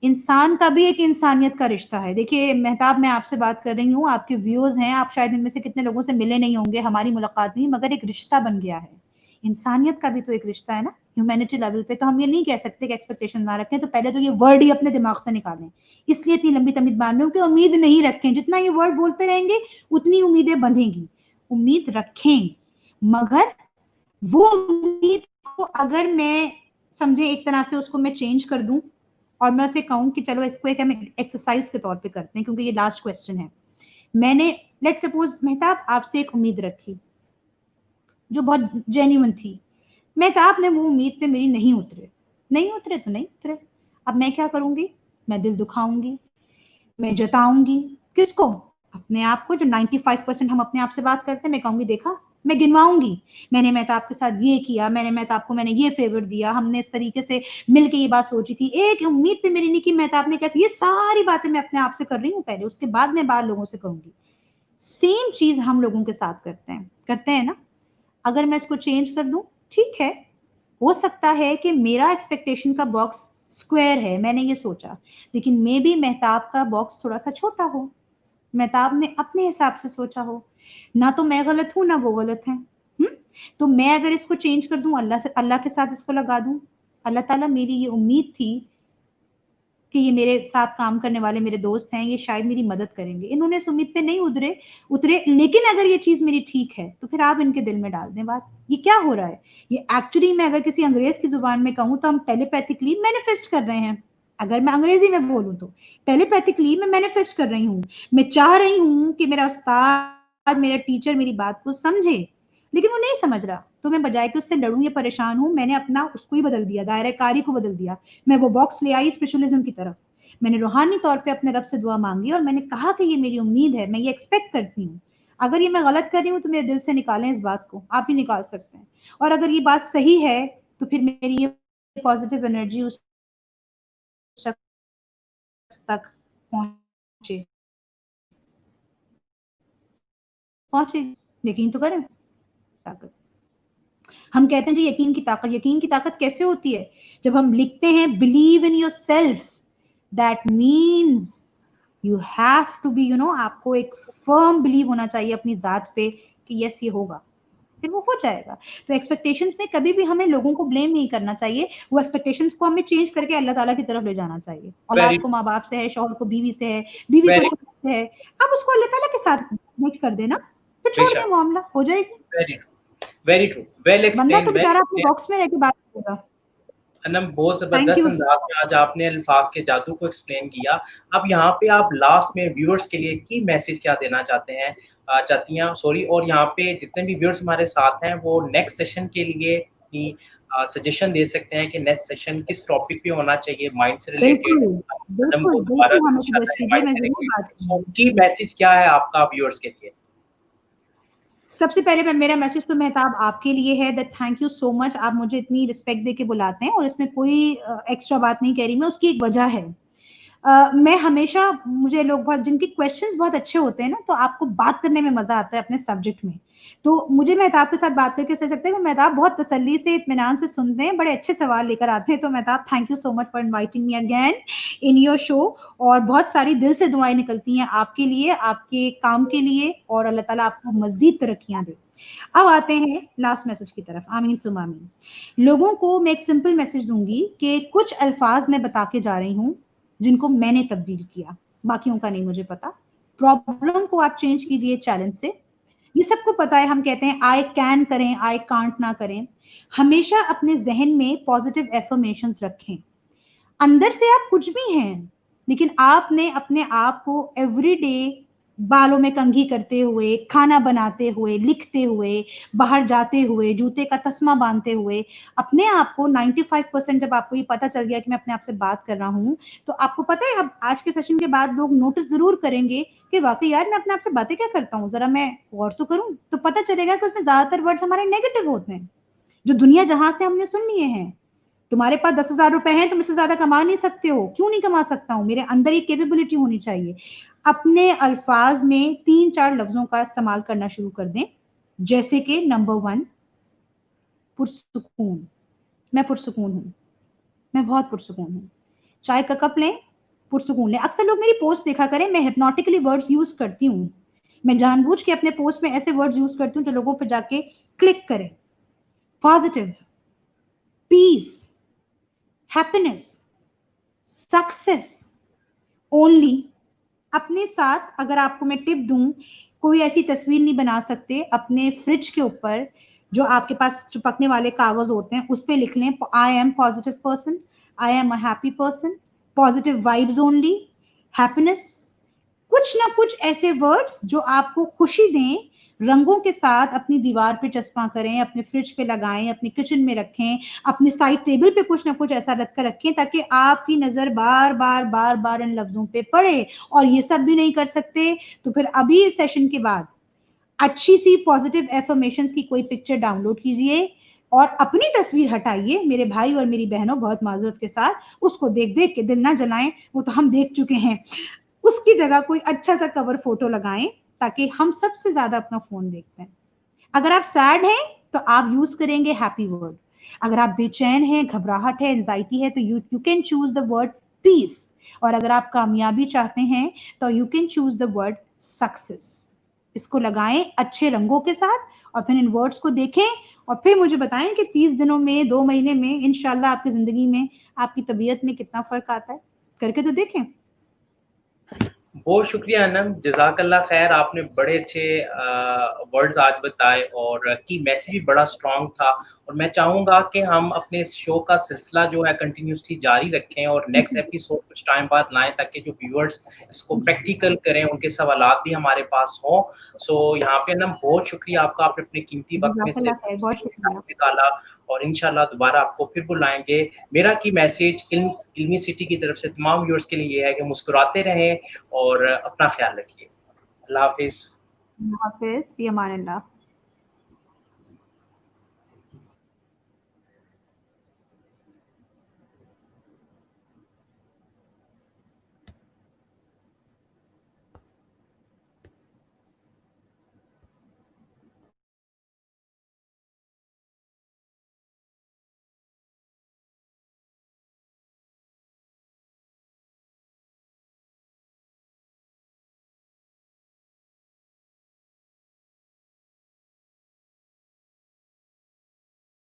इंसान का भी एक इंसानियत का रिश्ता है। देखिए मेहताब, मैं आपसे बात कर रही हूँ, आपके व्यूअर्स हैं, आप शायद इनमें से कितने लोगों से मिले नहीं होंगे, हमारी मुलाकात नहीं, मगर एक रिश्ता बन गया है। इंसानियत का भी तो एक रिश्ता है ना, ह्यूमैनिटी लेवल पे। तो हम ये नहीं कह सकते कि एक्सपेक्टेशन ना रखें, तो पहले तो ये वर्ड ही अपने दिमाग से निकालें। इसलिए इतनी लंबी तमीद बांध रही हूँ कि उम्मीद नहीं रखें, जितना ये वर्ड बोलते रहेंगे उतनी उम्मीदें बंधेंगी। उम्मीद रखें, मगर वो उम्मीद को अगर मैं समझे एक तरह से उसको मैं चेंज कर दूं और मैं उसे कहूं कि चलो इसको एक हम एक्सरसाइज के तौर पे करते हैं, क्योंकि ये लास्ट क्वेश्चन है। मैंने लेट सपोज मेहताब आपसे एक उम्मीद रखी जो बहुत जेन्युइन थी, मेहताब ने वो उम्मीद पे मेरी नहीं उतरे, नहीं उतरे तो नहीं उतरे। अब मैं क्या करूंगी? मैं दिल दुखाऊंगी, मैं जताऊंगी किसको? अपने आप को। जो 95% हम अपने आप से बात करते हैं, मैं कहूंगी देखा, मैं गिनवाऊंगी, मैंने मेहताब के साथ ये किया, मैंने मेहताब को मैंने ये फेवर दिया, हमने इस तरीके से मिलके ये बात सोची थी, एक उम्मीद पे मेरी नहीं की, मेहताब ने कैसे, ये सारी बातें मैं अपने आप से कर रही हूँ पहले, उसके बाद मैं बाहर लोगों से कहूंगी। सेम चीज हम लोगों के साथ करते हैं ना। अगर मैं इसको चेंज कर दूं, ठीक है, हो सकता है कि मेरा एक्सपेक्टेशन का बॉक्स स्क्वायर है, मैंने ये सोचा, लेकिन मे बी मेहताब का बॉक्स थोड़ा सा छोटा हो, मेहताब ने अपने हिसाब से सोचा हो। ना तो मैं गलत हूं ना वो गलत है। तो मैं अगर इसको चेंज कर दूं, अल्लाह के साथ इसको लगा दूं, अल्लाह ताला, मेरी ये उम्मीद थी कि ये मेरे साथ काम करने वाले मेरे दोस्त हैं, ये शायद मेरी मदद करेंगे, इन्होंने इस उम्मीद पे नहीं उतरे, लेकिन अगर ये चीज मेरी ठीक है तो फिर आप इनके दिल में डाल दें बात। ये क्या हो रहा है? ये एक्चुअली मैं अगर किसी अंग्रेज की जुबान में कहूँ तो हम टेलीपैथिकली मैनिफेस्ट कर रहे हैं। अगर मैं अंग्रेजी में बोलूँ तो टेलीपैथिकली मैं मैनिफेस्ट कर रही हूँ, मैं चाह रही हूँ कि मेरा उस्ताद, मेरा टीचर मेरी बात को समझे, लेकिन वो नहीं समझ रहा। तो मैं बजाय कि उससे लड़ूं या परेशान हूं, मैंने अपना उसको ही बदल दिया, दायरा कारी को बदल दिया। मैं वो बॉक्स ले आई स्पिरिचुअलिज्म की तरफ। मैंने रूहानी तौर पे अपने रब से दुआ मांगी और मैंने कहा कि ये मेरी उम्मीद है, मैं ये एक्सपेक्ट करती हूँ। अगर ये मैं गलत कर रही हूँ तो मेरे दिल से निकालें इस बात को, आप ही निकाल सकते हैं। और अगर ये बात सही है तो फिर मेरी ये पॉजिटिव एनर्जी उस शख्स तक पहुंचे पहुंचे यकीन तो करें। ताकत, हम कहते हैं जी यकीन की ताकत कैसे होती है? जब हम लिखते हैं believe in yourself, that means you have to be, आपको एक फर्म बिलीव होना चाहिए अपनी जात पे कि यस ये होगा, फिर वो हो जाएगा। तो एक्सपेक्टेशंस में कभी भी हमें लोगों को ब्लेम नहीं करना चाहिए, वो एक्सपेक्टेशंस को हमें चेंज करके अल्लाह ताला की तरफ ले जाना चाहिए। वेरी औलाद को माँ बाप से है, शौहर को बीवी से है, बीवी को वेरी शौहर से है, आप उसको अल्लाह ताला के साथ कनेक्ट कर देना, फिर छोड़ बेशक, दें, मामला हो जाएगी। Very true, very true, well बंदा एक्सप्लेन्ड, तो वेल बेचारा अपने एक्सप्लेन्ड। बॉक्स में रह के बात करेगा। अनम, बहुत थैंक ज़बरदस्त यू। अंदाज में आज आपने अल्फाज के जादू को एक्सप्लेन किया। अब यहाँ पे आप लास्ट में व्यूअर्स के लिए की मैसेज क्या देना चाहते हैं, चाहती हैं सॉरी, और यहाँ पे जितने भी व्यूअर्स हमारे साथ हैं वो नेक्स्ट सेशन के लिए भी सजेशन दे सकते हैं कि नेक्स्ट सेशन किस टॉपिक पे होना चाहिए माइंड से रिलेटेड। बिल्कुल, अनम बिल्कुल, को दोबारा बिल्कुल हमें इंशाल्लाह सजेस्ट कीजिए, इनवाइट मैं ज़रूर करेंगे। बात सो करूँगी। की मैसेज क्या है आपका व्यूअर्स के लिए? सबसे पहले मेरा मैसेज तो मेहताब आपके लिए है that thank you so much, आप मुझे इतनी रिस्पेक्ट देके बुलाते हैं और इसमें कोई एक्स्ट्रा बात नहीं कह रही मैं, उसकी एक वजह है। मैं हमेशा, मुझे लोग बहुत, जिनके क्वेश्चंस बहुत अच्छे होते हैं ना, तो आपको बात करने में मजा आता है अपने सब्जेक्ट में। तो मुझे मेहताब के साथ बात करके ऐसा लगता है कि मेहताब बहुत तसल्ली से, इत्मीनान से सुनते हैं, बड़े अच्छे सवाल लेकर आते हैं। तो Mehtab thank you so much for inviting me again in your show. और बहुत सारी दिल से दुआएं निकलती हैं आपके लिए, आपके काम के लिए, और अल्लाह ताला आपको मजीद तरक्कियां दे। अब आते हैं लास्ट मैसेज की तरफ, आमीन सुम आमीन। लोगों को मैं एक सिंपल मैसेज दूंगी कि कुछ अल्फाज मैं बता के जा रही हूँ जिनको मैंने तब्दील किया, बाकियों का नहीं मुझे पता। प्रॉब्लम को आप चेंज कीजिए चैलेंज से। ये सबको पता है, हम कहते हैं आई कैन करें, आई कांट ना करें। हमेशा अपने जहन में पॉजिटिव एफर्मेशंस रखें। अंदर से आप कुछ भी हैं, लेकिन आपने अपने आप को एवरीडे बालों में कंघी करते हुए, खाना बनाते हुए, लिखते हुए, बाहर जाते हुए, जूते का तस्मा बांधते हुए, अपने आप को 95% जब आपको ये पता चल गया कि मैं अपने आप से बात कर रहा हूँ, तो आपको पता है अब आज के सेशन के बाद लोग नोटिस जरूर करेंगे कि वाकई यार मैं अपने आप से बातें क्या करता हूँ, जरा मैं गौर तो करूँ। तो पता चलेगा कि उसमें ज्यादातर वर्ड्स हमारे नेगेटिव होते हैं, जो दुनिया जहां से हमने सुन लिए हैं। तुम्हारे पास 10,000 रुपए हैं, तुम इससे ज्यादा कमा नहीं सकते हो, क्यों नहीं कमा सकता हूँ, मेरे अंदर ये कैपेबिलिटी होनी चाहिए। अपने अल्फाज में 3-4 लफ्जों का इस्तेमाल करना शुरू कर दें, जैसे कि नंबर 1, पुरसुकून। मैं पुरसुकून हूँ, मैं बहुत पुरसुकून हूँ। चाय का कप लें, पुरसुकून लें। अक्सर लोग मेरी पोस्ट देखा करें, मैं हिप्नोटिकली वर्ड्स यूज करती हूँ, मैं जानबूझ के अपने पोस्ट में ऐसे वर्ड्स यूज करती हूँ जो लोगों पर जाके क्लिक करें। Positive, peace, happiness, success, only. अपने साथ अगर आपको मैं टिप दूं, कोई ऐसी तस्वीर नहीं बना सकते अपने फ्रिज के ऊपर जो आपके पास चिपकने वाले कागज होते हैं उस पे लिख लें, आई am positive person, I am a happy person, positive vibes only, happiness, कुछ ना कुछ ऐसे वर्ड्स जो आपको खुशी दें, रंगों के साथ अपनी दीवार पे चस्पा करें, अपने फ्रिज पे लगाएं, अपने किचन में रखें, अपने साइड टेबल पे कुछ ना कुछ ऐसा रख कर रखें ताकि आपकी नजर बार बार बार बार इन लफ्जों पे पड़े। और ये सब भी नहीं कर सकते तो फिर अभी इस सेशन के बाद अच्छी सी पॉजिटिव एफर्मेशंस की कोई पिक्चर डाउनलोड कीजिए और अपनी तस्वीर हटाइए, मेरे भाई और मेरी बहनों बहुत माजूरत के साथ, उसको देख देख के दिल ना जलाएं, वो तो हम देख चुके हैं। उसकी जगह कोई अच्छा सा कवर फोटो लगाएं ताकि हम सबसे ज्यादा अपना फोन देखते हैं। अगर आप सैड हैं तो आप यूज करेंगे हैप्पी वर्ड, अगर आप बेचैन हैं, घबराहट है, एंजाइटी है तो you can choose the word peace, और अगर आप कामयाबी चाहते हैं तो you can choose the word success. इसको लगाएं अच्छे रंगों के साथ और फिर इन वर्ड्स को देखें और फिर मुझे बताएं कि 30 दिनों में, 2 महीने में इंशाल्लाह आपकी जिंदगी में, आपकी तबीयत में कितना फर्क आता है। करके तो देखें। बहुत शुक्रिया अनम, जज़ाकल्लाह खैर, आपने बड़े अच्छे वर्ड्स आज बताए और की मैसेज भी बड़ा स्ट्रॉन्ग था। और मैं चाहूँगा कि हम अपने इस शो का सिलसिला जो है कंटिन्यूसली जारी रखें और नेक्स्ट एपिसोड कुछ टाइम बाद लाएँ ताकि जो व्यूअर्स इसको प्रैक्टिकल करें, उनके सवालात भी हमारे पास हों। सो यहाँ पे अनम बहुत शुक्रिया आपका, आपने अपने कीमती वक़्त में से जज़ाकल्लाह खैर, बहुत शुक्रिया। निकाला और इंशाल्लाह दोबारा आपको फिर बुलाएँगे। मेरा की मैसेज इल्मी सिटी की तरफ से तमाम व्यूअर्स के लिए ये है कि मुस्कुराते रहें और अपना ख्याल रखिए। अल्लाह हाफ़िज़। अल्लाह हाफ़िज़, फ़ी अमान अल्लाह।